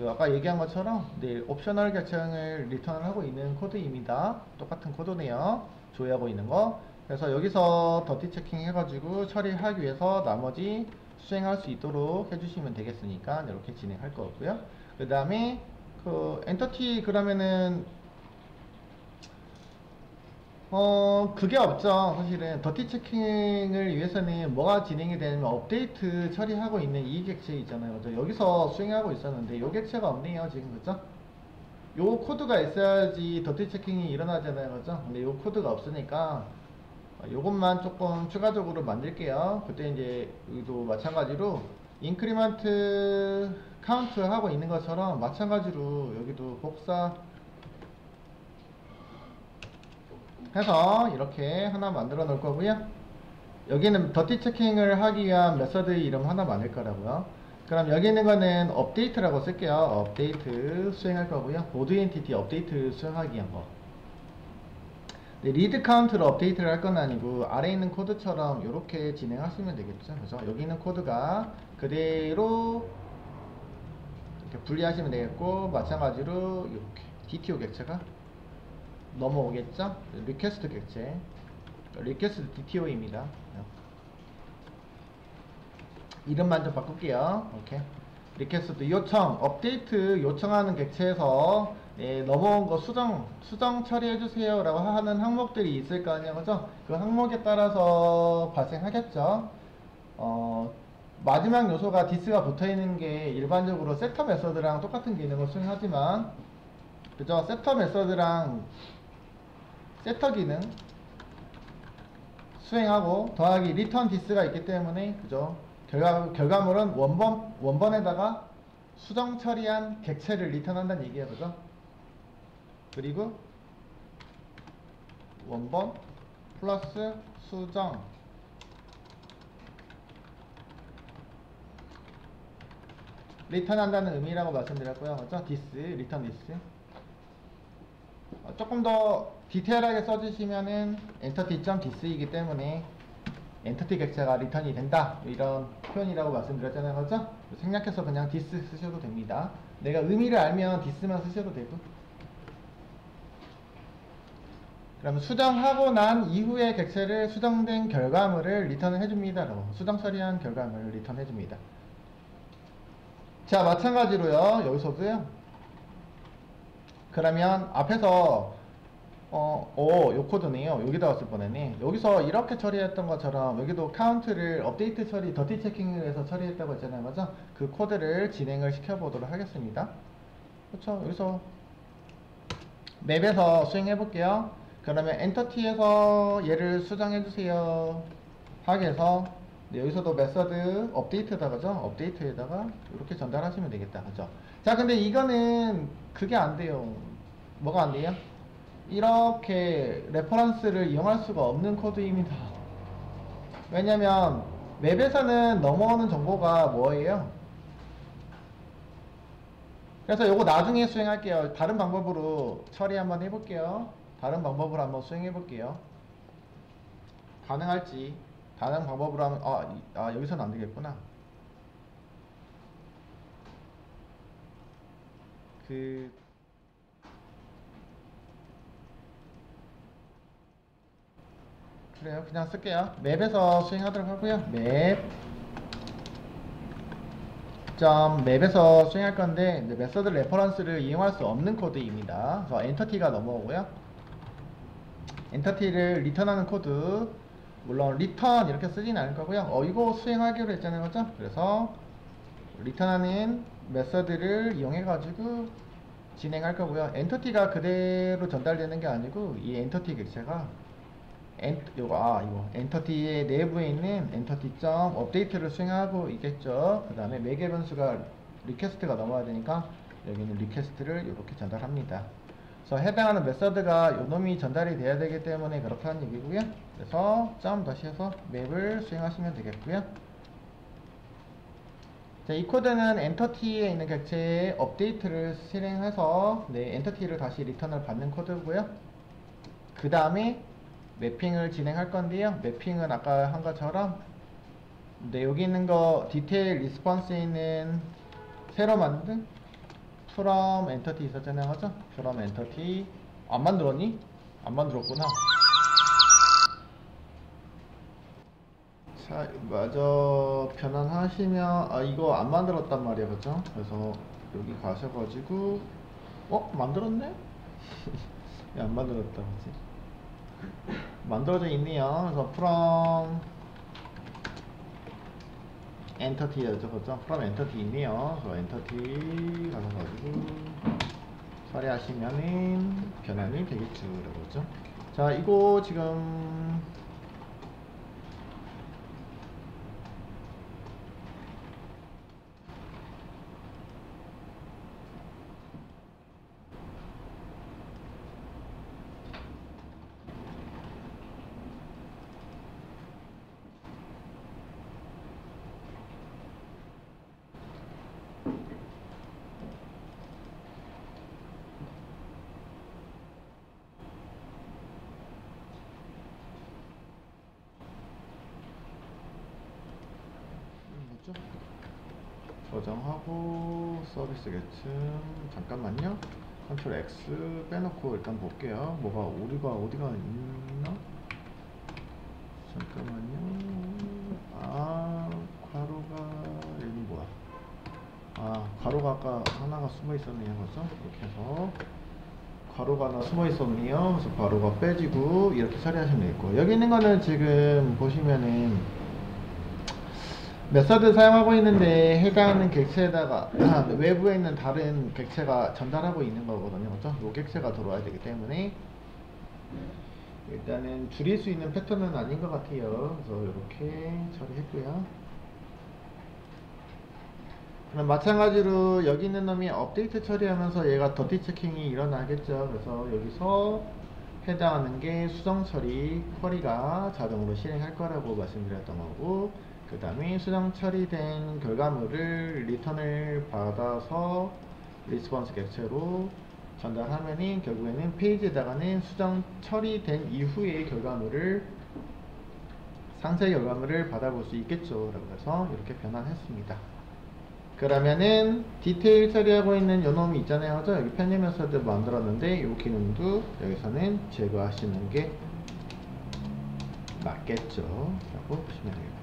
아까 얘기한 것처럼 옵셔널 계층을 리턴을 하고 있는 코드입니다. 똑같은 코드네요. 조회하고 있는 거. 그래서 여기서 더티 체킹 해가지고 처리하기 위해서 나머지 수행할 수 있도록 해주시면 되겠으니까 이렇게 진행할 거고요. 그 다음에 엔터티 그러면은 그게 없죠. 사실은 더티 체킹을 위해서는 뭐가 진행이 되냐면 업데이트 처리하고 있는 이 객체 있잖아요. 그죠? 여기서 수행하고 있었는데 요 객체가 없네요 지금. 그죠? 요 코드가 있어야지 더티 체킹이 일어나잖아요. 그죠? 근데 요 코드가 없으니까 요것만 조금 추가적으로 만들게요. 그때 이제 여기도 마찬가지로 인크리먼트 카운트 하고 있는 것처럼 마찬가지로 여기도 복사 해서 이렇게 하나 만들어 놓을 거고요. 여기는 더티 체킹을 하기 위한 메서드 이름 하나 만들 거라고요. 그럼 여기 있는 거는 업데이트라고 쓸게요. 업데이트 수행할 거고요. 보드 엔티티 업데이트 수행하기 위한 거. 리드 카운트로 업데이트를 할 건 아니고 아래에 있는 코드처럼 이렇게 진행하시면 되겠죠. 그죠? 여기 있는 코드가 그대로 이렇게 분리하시면 되겠고, 마찬가지로 이렇게 DTO 객체가 넘어오겠죠? 리퀘스트 객체, 리퀘스트 DTO입니다. 이름만 좀 바꿀게요. 오케이. 리퀘스트 요청, 업데이트 요청하는 객체에서 넘어온 거 수정 처리해주세요 라고 하는 항목들이 있을 거 아니에요. 그죠? 그 항목에 따라서 발생하겠죠. 마지막 요소가 디스가 붙어 있는 게 일반적으로 세터 메서드랑 똑같은 기능을 수행하지만, 그죠? 세터 메서드랑 세터 기능 수행하고 더하기 리턴 디스가 있기 때문에, 그죠? 결과물은 원본에다가 수정 처리한 객체를 리턴한다는 얘기예요. 그죠? 그리고 원본 플러스 수정 리턴한다는 의미라고 말씀드렸고요. 그죠? 디스, 리턴 디스. 조금 더 디테일하게 써주시면은 entity.this이기 때문에 엔터티 객체가 리턴이 된다 이런 표현이라고 말씀드렸잖아요. 그죠? 생략해서 그냥 this 쓰셔도 됩니다. 내가 의미를 알면 this만 쓰셔도 되고. 그럼 수정하고 난 이후에 객체를 수정된 결과물을 리턴을 해줍니다. 수정 처리한 결과물을 리턴 해줍니다. 자, 마찬가지로요. 여기서도요. 그러면 앞에서 요 코드네요. 여기다 왔을 뻔했네. 여기서 이렇게 처리했던 것처럼 여기도 카운트를 업데이트 처리, 더티 체킹을 해서 처리했다고 했잖아요. 맞죠? 그 코드를 진행을 시켜보도록 하겠습니다. 그렇죠? 여기서 맵에서 수행해 볼게요. 그러면 엔터티에서 얘를 수정해 주세요 하게 해서 여기서도 메서드 업데이트에다가 그죠? 업데이트에다가 이렇게 전달하시면 되겠다. 그죠? 자, 근데 이거는 그게 안 돼요. 뭐가 안 돼요? 이렇게 레퍼런스를 이용할 수가 없는 코드입니다. 왜냐면 맵에서는 넘어오는 정보가 뭐예요? 그래서 요거 나중에 수행할게요. 다른 방법으로 처리 한번 해볼게요. 다른 방법으로 한번 수행해볼게요. 가능할지. 다른 방법으로 하면 여기서는 안 되겠구나. 그래요. 그냥 쓸게요. 맵에서 수행하도록 하고요. 맵에서 수행할 건데 메서드 레퍼런스를 이용할 수 없는 코드입니다. 그래서 엔터티가 넘어오고요. 엔터티를 리턴하는 코드, 물론 리턴 이렇게 쓰진 않을 거고요. 이거 수행하기로 했잖아요. 그죠? 그래서 리턴하는 메서드를 이용해 가지고 진행할 거고요. 엔터티가 그대로 전달되는 게 아니고 이 엔터티 객체가 이거 엔터티의 내부에 있는 엔터티 점 업데이트를 수행하고 있겠죠. 그 다음에 매개 변수가 리퀘스트가 넘어야 되니까 여기는 리퀘스트를 이렇게 전달합니다. 그래서 해당하는 메서드가 요놈이 전달이 돼야 되기 때문에 그렇다는 얘기고요. 그래서 점 다시 해서 맵을 수행하시면 되겠고요. 자, 이 코드는 엔터티에 있는 객체의 업데이트를 실행해서 엔터티를 다시 리턴을 받는 코드고요. 그 다음에 매핑을 진행할 건데요. 매핑은 아까 한 것처럼 여기 있는 거 디테일 리스폰스에 있는 새로 만든 from entity 있었잖아요. 그죠? from entity 안 만들었니? 안 만들었구나. 자, 마저 변환하시면 이거 안 만들었단 말이야. 그죠? 그래서 여기 가셔가지고 만들었네? 야, 안 만들었다. 그치? 만들어져 있네요. 그래서 from entity였죠. 그죠? from entity 있네요. 그래서 entity 가셔가지고 처리하시면은 변환이 되겠죠. 그죠? 자, 이거 지금 뭐죠? 저장하고 서비스 계층 잠깐만요. 컨트롤 X 빼놓고 일단 볼게요. 뭐가 오류가 어디가 있나? 잠깐만요. 괄호가 여기 뭐야? 괄호가 아까 하나가 숨어 있었네요. 그래서 이렇게 해서 괄호가 하나 숨어 있었네요. 그래서 괄호가 빼지고 이렇게 처리하시면 되겠고, 여기 있는 거는 지금 보시면은 메서드 사용하고 있는데 해당하는 객체에다가 외부에 있는 다른 객체가 전달하고 있는 거거든요. 그렇죠? 요 객체가 들어와야 되기 때문에 일단은 줄일 수 있는 패턴은 아닌 것 같아요. 그래서 이렇게 처리했고요. 그럼 마찬가지로 여기 있는 놈이 업데이트 처리하면서 얘가 더티 체킹이 일어나겠죠. 그래서 여기서 해당하는 게 수정 처리 쿼리가 자동으로 실행할 거라고 말씀드렸던 거고, 그 다음에 수정 처리된 결과물을 리턴을 받아서 리스폰스 객체로 전달하면은 결국에는 페이지에다가는 수정 처리된 이후의 결과물을 상세 결과물을 받아볼 수 있겠죠. 그래서 이렇게 변환했습니다. 그러면은 디테일 처리하고 있는 요놈이 있잖아요. 그죠? 여기 편집 메서드 만들었는데 이 기능도 여기서는 제거하시는 게 맞겠죠 라고 보시면 되겠고,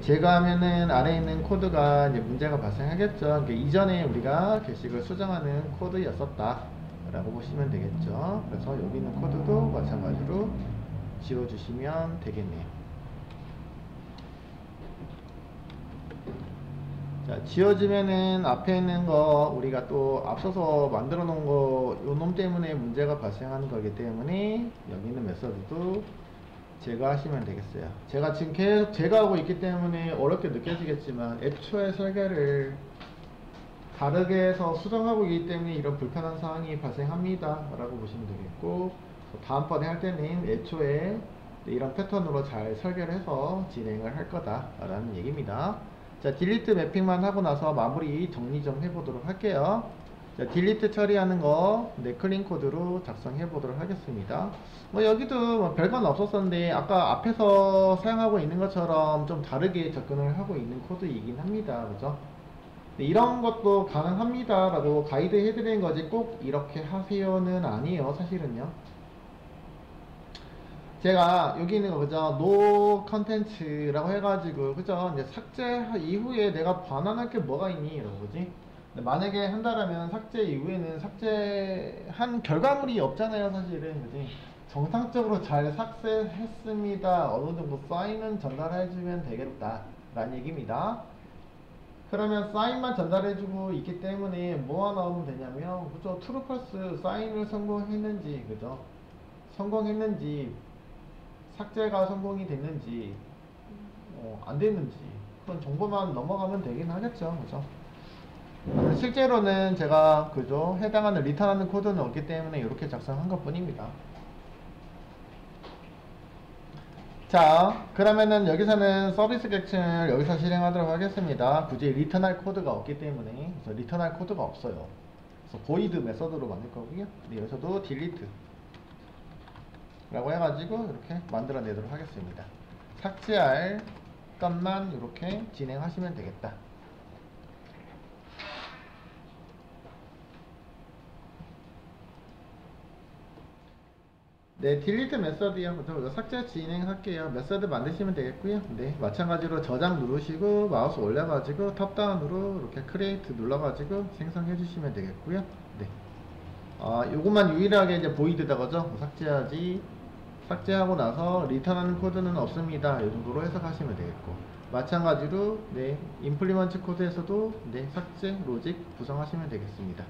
제거하면은 아래에 있는 코드가 이제 문제가 발생하겠죠. 그러니까 이전에 우리가 게시글 수정하는 코드였었다 라고 보시면 되겠죠. 그래서 여기 있는 코드도 마찬가지로 지워주시면 되겠네요. 자, 지워지면은 앞에 있는 거 우리가 또 앞서서 만들어 놓은 거 요놈 때문에 문제가 발생하는 거기 때문에 여기 있는 메서드도 제거하시면 되겠어요. 제가 지금 계속 제거하고 있기 때문에 어렵게 느껴지겠지만 애초에 설계를 다르게 해서 수정하고 있기 때문에 이런 불편한 상황이 발생합니다 라고 보시면 되겠고, 다음번에 할 때는 애초에 이런 패턴으로 잘 설계를 해서 진행을 할 거다 라는 얘기입니다. 자, 딜리트 매핑만 하고 나서 마무리 정리 좀 해보도록 할게요. 자, 딜리트 처리하는 거 클린 코드로 작성해 보도록 하겠습니다. 여기도 별건 없었었는데 아까 앞에서 사용하고 있는 것처럼 좀 다르게 접근을 하고 있는 코드이긴 합니다. 그죠? 이런 것도 가능합니다 라고 가이드 해드리는 거지 꼭 이렇게 하세요는 아니에요. 사실은요, 제가 여기 있는 거 그죠? 노 컨텐츠라고 해가지고 그죠? 이제 삭제 이후에 내가 반환할 게 뭐가 있니? 이런 거지. 만약에 한다라면 삭제 이후에는 삭제한 결과물이 없잖아요. 사실은 그지? 정상적으로 잘 삭제했습니다 어느 정도 사인은 전달해주면 되겠다 라는 얘기입니다. 그러면 사인만 전달해주고 있기 때문에 뭐가 나오면 되냐면, 그죠? true, false, 사인을 성공했는지, 그죠? 성공했는지, 삭제가 성공이 됐는지, 안 됐는지, 그런 정보만 넘어가면 되긴 하겠죠, 그죠? 실제로는 제가, 그죠? 해당하는 리턴하는 코드는 없기 때문에 이렇게 작성한 것 뿐입니다. 자, 그러면은 여기서는 서비스 객층을 여기서 실행하도록 하겠습니다. 굳이 리턴할 코드가 없기 때문에. 그래서 리턴할 코드가 없어요. 그래서 void 메서드로 만들 거고요. 네, 여기서도 delete 라고 해가지고 이렇게 만들어내도록 하겠습니다. 삭제할 것만 이렇게 진행하시면 되겠다. 네, 딜리트 메서드요. 저 삭제 진행할게요. 메서드 만드시면 되겠고요. 네, 마찬가지로 저장 누르시고 마우스 올려가지고 탑다운으로 이렇게 크리에이트 눌러가지고 생성해 주시면 되겠고요. 네, 요것만 유일하게 이제 보이드다 그죠? 삭제하지. 삭제하고 나서 리턴하는 코드는 없습니다. 이 정도로 해석하시면 되겠고, 마찬가지로 네, 임플리먼트 코드에서도 네, 삭제 로직 구성하시면 되겠습니다.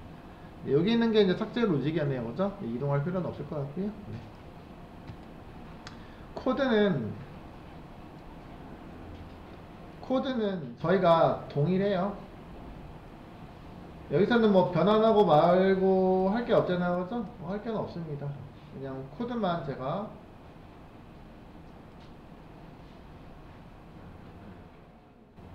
네, 여기 있는 게 이제 삭제 로직이었네요, 그죠? 네, 이동할 필요는 없을 것 같고요. 네. 코드는 저희가 동일해요. 여기서는 뭐 변환하고 말고 할 게 없잖아요, 그죠? 할 게는 없습니다. 그냥 코드만 제가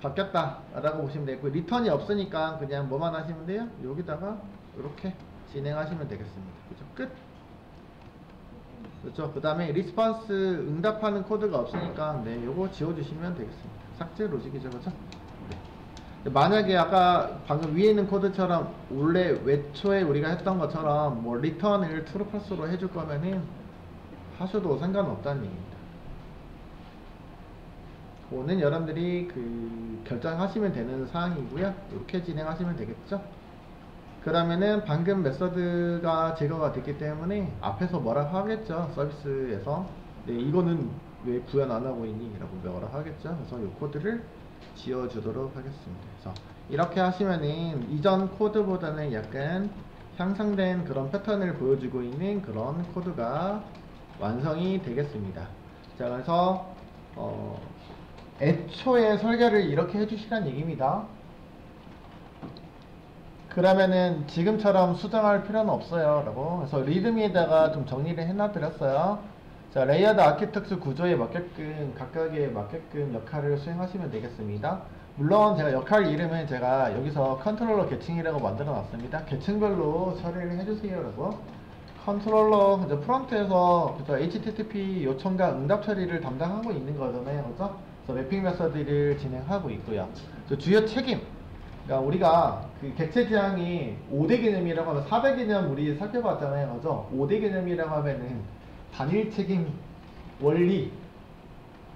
바뀌었다 라고 보시면 되고, 리턴이 없으니까 그냥 뭐만 하시면 돼요? 여기다가 이렇게 진행하시면 되겠습니다. 그죠? 끝. 그렇죠. 그 다음에 리스폰스 응답하는 코드가 없으니까 네, 요거 지워주시면 되겠습니다. 삭제 로직이죠, 그죠? 네. 만약에 아까 방금 위에 있는 코드처럼 원래 외초에 우리가 했던 것처럼 뭐 리턴을 true false로 해줄 거면은 하셔도 상관없다는 얘기입니다. 그거는 여러분들이 결정하시면 되는 사항이고요. 이렇게 진행하시면 되겠죠. 그러면은 방금 메서드가 제거가 됐기 때문에 앞에서 뭐라고 하겠죠. 서비스에서 네, 이거는 왜 구현 안 하고 있니? 라고 뭐라고 하겠죠. 그래서 이 코드를 지워주도록 하겠습니다. 그래서 이렇게 하시면은 이전 코드보다는 약간 향상된 그런 패턴을 보여주고 있는 그런 코드가 완성이 되겠습니다. 자, 그래서 애초에 설계를 이렇게 해주시란 얘기입니다. 그러면은 지금처럼 수정할 필요는 없어요 라고. 그래서 리드미에다가 좀 정리를 해놔드렸어요. 자, 레이어드 아키텍처 구조에 맞게끔 각각에 맞게끔 역할을 수행하시면 되겠습니다. 물론 제가 역할 이름은 제가 여기서 컨트롤러 계층이라고 만들어 놨습니다. 계층별로 처리를 해주세요 라고. 컨트롤러 이제 프론트에서 그죠, HTTP 요청과 응답 처리를 담당하고 있는 거잖아요, 그죠? 그래서 매핑 메서드를 진행하고 있고요. 주요 책임, 그러니까 우리가 객체 지향이 5대 개념이라고 하면 4대 개념 우리 살펴봤잖아요, 그죠? 5대 개념이라고 하면은 단일 책임, 원리,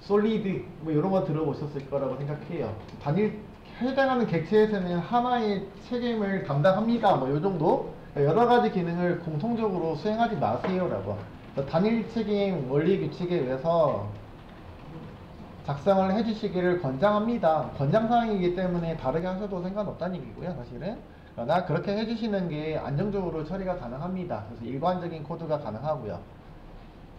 솔리드 뭐 이런 거 들어보셨을 거라고 생각해요. 단일 해당하는 객체에서는 하나의 책임을 담당합니다. 뭐 요 정도. 여러 가지 기능을 공통적으로 수행하지 마세요라고. 단일 책임 원리 규칙에 의해서 작성을 해주시기를 권장합니다. 권장사항이기 때문에 다르게 하셔도 상관없다는 얘기고요, 사실은. 그러나 그렇게 해주시는 게 안정적으로 처리가 가능합니다. 그래서 일관적인 코드가 가능하고요.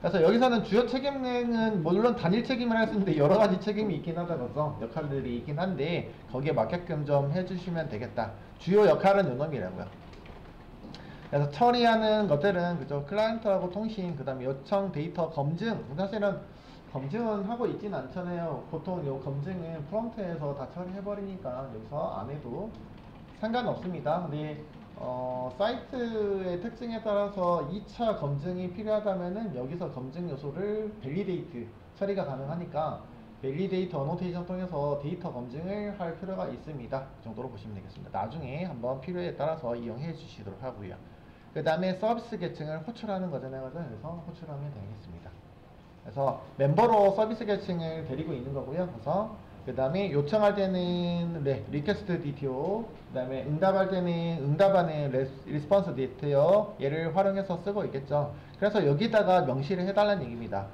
그래서 여기서는 주요 책임은 물론 단일 책임을 할 수 있는데 여러 가지 책임이 있긴 하다고서 역할들이 있긴 한데 거기에 맞게끔 좀 해주시면 되겠다. 주요 역할은 요놈이라고요. 그래서 처리하는 것들은 그죠, 클라이언트하고 통신, 그 다음에 요청, 데이터 검증. 사실은 검증은 하고 있진 않잖아요. 보통 요 검증은 프론트에서 다 처리해버리니까 여기서 안 해도 상관없습니다. 근데 사이트의 특징에 따라서 2차 검증이 필요하다면은 여기서 검증 요소를 밸리데이트 처리가 가능하니까 밸리데이트 어노테이션 통해서 데이터 검증을 할 필요가 있습니다. 그 정도로 보시면 되겠습니다. 나중에 한번 필요에 따라서 이용해 주시도록 하고요. 그 다음에 서비스 계층을 호출하는 거잖아요. 그래서 호출하면 되겠습니다. 그래서 멤버로 서비스 계층을 데리고 있는 거고요. 그래서 그 다음에 요청할 때는 리퀘스트 DTO, 그 다음에 응답할 때는 응답하는 리스폰스 DTO 얘를 활용해서 쓰고 있겠죠. 그래서 여기다가 명시를 해달라는 얘기입니다.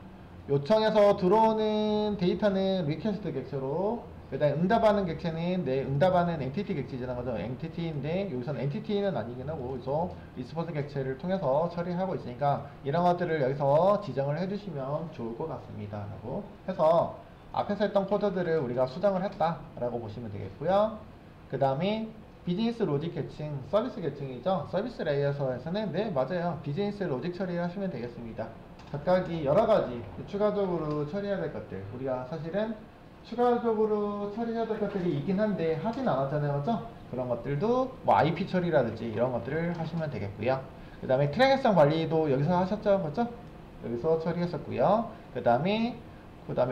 요청해서 들어오는 데이터는 리퀘스트 객체로, 그 다음에 응답하는 객체는 내 응답하는 엔티티 객체잖아. 그죠? 엔티티인데 여기서는 엔티티는 아니긴 하고 그래서 리스폰스 객체를 통해서 처리하고 있으니까 이런 것들을 여기서 지정을 해주시면 좋을 것 같습니다 라고 해서 앞에서 했던 코드들을 우리가 수정을 했다 라고 보시면 되겠고요. 그 다음에 비즈니스 로직 계층, 서비스 계층이죠. 서비스 레이어에서는 네 맞아요. 비즈니스 로직 처리를 하시면 되겠습니다. 각각이 여러가지 추가적으로 처리해야 될 것들 우리가 사실은 추가적으로 처리해야 될 것들이 있긴 한데 하진 않았잖아요. 그죠? 그런 것들도 뭐 IP 처리라든지 이런 것들을 하시면 되겠고요. 그 다음에 트랙성 관리도 여기서 하셨죠. 그죠? 여기서 처리했었고요. 그 다음에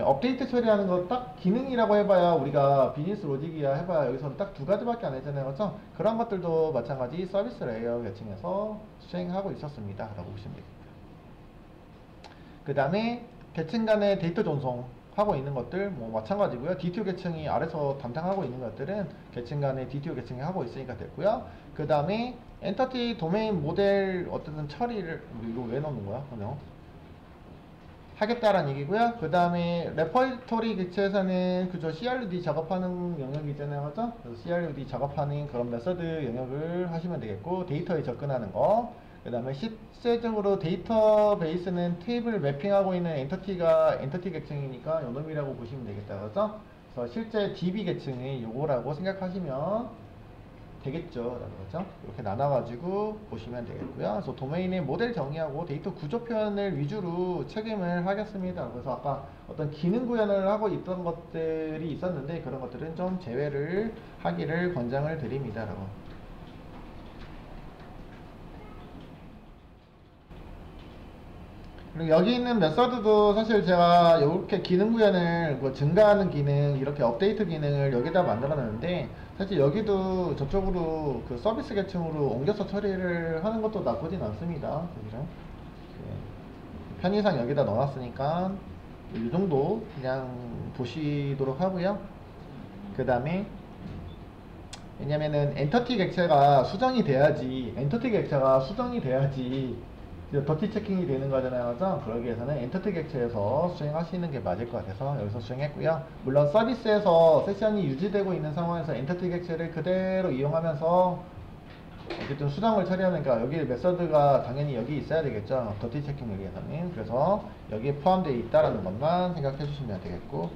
업데이트 처리하는 거 딱 기능이라고 해봐야 우리가 비즈니스 로직이야 해봐야 여기서 딱 두 가지밖에 안 했잖아요. 그죠? 그런 것들도 마찬가지 서비스 레이어 계층에서 수행하고 있었습니다. 라고 보시면 됩니다. 그 다음에 계층 간의 데이터 전송하고 있는 것들 뭐 마찬가지고요. DTO 계층이 아래서 담당하고 있는 것들은 계층 간의 DTO 계층이 하고 있으니까 됐고요. 그 다음에 엔터티 도메인 모델 어떤 처리를 이거 왜 넣는 거야? 그냥 하겠다라는 얘기고요. 그 다음에 레퍼토리 객체에서는 그저 CRUD 작업하는 영역이 있잖아요. 그죠? 그래서 CRUD 작업하는 그런 메서드 영역을 하시면 되겠고 데이터에 접근하는 거. 그 다음에 실제적으로 데이터베이스는 테이블 매핑하고 있는 엔터티가 엔터티 계층이니까 요놈이라고 보시면 되겠다. 그죠? 그래서 실제 DB 계층이 요거라고 생각하시면 되겠죠. 그죠? 이렇게 나눠가지고 보시면 되겠고요. 그래서 도메인의 모델 정의하고 데이터 구조 표현을 위주로 책임을 하겠습니다. 그래서 아까 어떤 기능 구현을 하고 있던 것들이 있었는데 그런 것들은 좀 제외를 하기를 권장을 드립니다. 여러분. 그리고 여기 있는 메서드도 사실 제가 이렇게 기능 구현을 뭐 증가하는 기능 이렇게 업데이트 기능을 여기다 만들어 놨는데 사실 여기도 저쪽으로 그 서비스 계층으로 옮겨서 처리를 하는 것도 나쁘진 않습니다. 사실은 편의상 여기다 넣어놨으니까 이 정도 그냥 보시도록 하고요. 그 다음에 왜냐면은 엔터티 객체가 수정이 돼야지 더티 체킹이 되는 거잖아요. 그죠? 그러기 위해서는 엔터티 객체에서 수행하시는 게 맞을 것 같아서 여기서 수행했고요. 물론 서비스에서 세션이 유지되고 있는 상황에서 엔터티 객체를 그대로 이용하면서 어쨌든 수정을 처리하니까 여기 메서드가 당연히 여기 있어야 되겠죠. 더티 체킹을 위해서는. 그래서 여기에 포함되어 있다라는 것만 생각해 주시면 되겠고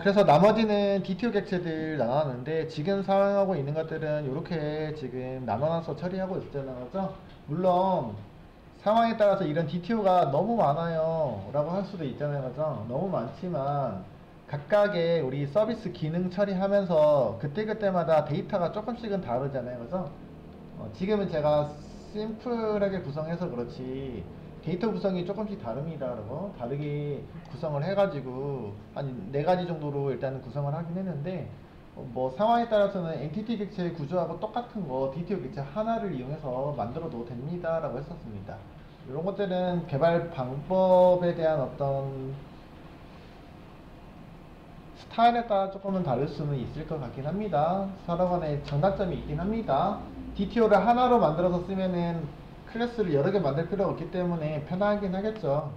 그래서 나머지는 DTO 객체들 나눴는데 지금 사용하고 있는 것들은 이렇게 지금 나눠놔서 처리하고 있잖아요. 그죠? 물론 상황에 따라서 이런 DTO가 너무 많아요 라고 할 수도 있잖아요. 그죠? 너무 많지만 각각의 우리 서비스 기능 처리하면서 그때그때마다 데이터가 조금씩은 다르잖아요. 그죠? 지금은 제가 심플하게 구성해서 그렇지 데이터 구성이 조금씩 다릅니다. 여러분. 다르게 구성을 해가지고 한 4가지 정도로 일단은 구성을 하긴 했는데 뭐 상황에 따라서는 엔티티 객체 구조하고 똑같은 거 DTO 객체 하나를 이용해서 만들어도 됩니다 라고 했었습니다. 이런 것들은 개발 방법에 대한 어떤 스타일에 따라 조금은 다를 수는 있을 것 같긴 합니다. 서로 간에 장단점이 있긴 합니다. DTO를 하나로 만들어서 쓰면은 클래스를 여러 개 만들 필요가 없기 때문에 편하긴 하겠죠.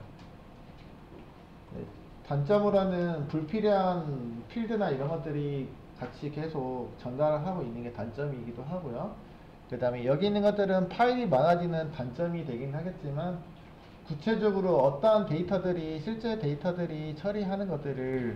네, 단점으로는 불필요한 필드나 이런 것들이 같이 계속 전달을 하고 있는 게 단점이기도 하고요. 그 다음에 여기 있는 것들은 파일이 많아지는 단점이 되긴 하겠지만 구체적으로 어떠한 데이터들이 실제 데이터들이 처리하는 것들을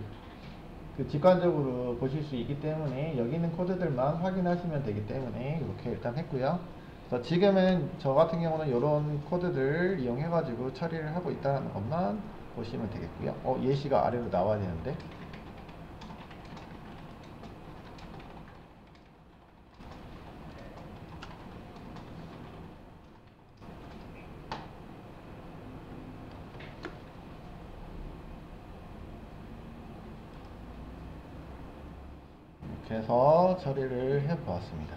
그 직관적으로 보실 수 있기 때문에 여기 있는 코드들만 확인하시면 되기 때문에 이렇게 일단 했고요. 그래서 지금은 저 같은 경우는 이런 코드들 이용해 가지고 처리를 하고 있다는 것만 보시면 되겠고요. 예시가 아래로 나와야 되는데 이렇게 해서 처리를 해 보았습니다.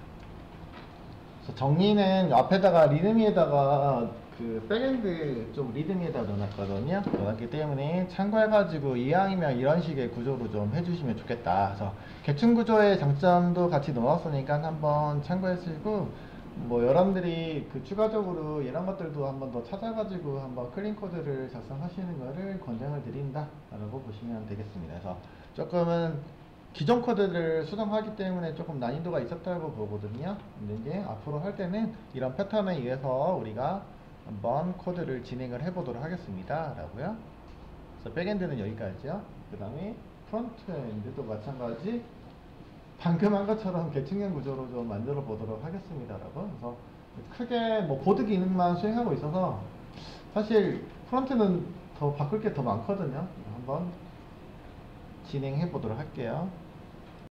정리는 앞에다가 리드미에다가 그 백엔드 좀 리드미에다 넣어놨거든요. 넣어놨기 때문에 참고해가지고 이왕이면 이런 식의 구조로 좀 해주시면 좋겠다. 그래서 계층 구조의 장점도 같이 넣었으니까 한번 참고해주시고 뭐 여러분들이 그 추가적으로 이런 것들도 한번 더 찾아가지고 한번 클린 코드를 작성하시는 거를 권장을 드린다 라고 보시면 되겠습니다. 그래서 조금은 기존 코드를 수정하기 때문에 조금 난이도가 있었다고 보거든요. 근데 이제 앞으로 할 때는 이런 패턴에 의해서 우리가 한번 코드를 진행을 해 보도록 하겠습니다 라고요. 그래서 백엔드는 여기까지요. 그 다음에 프론트엔드도 마찬가지 방금 한 것처럼 계층형 구조로 좀 만들어 보도록 하겠습니다 여러분. 그래서 크게 뭐 보드 기능만 수행하고 있어서 사실 프론트는 더 바꿀 게 더 많거든요. 한번 진행해 보도록 할게요.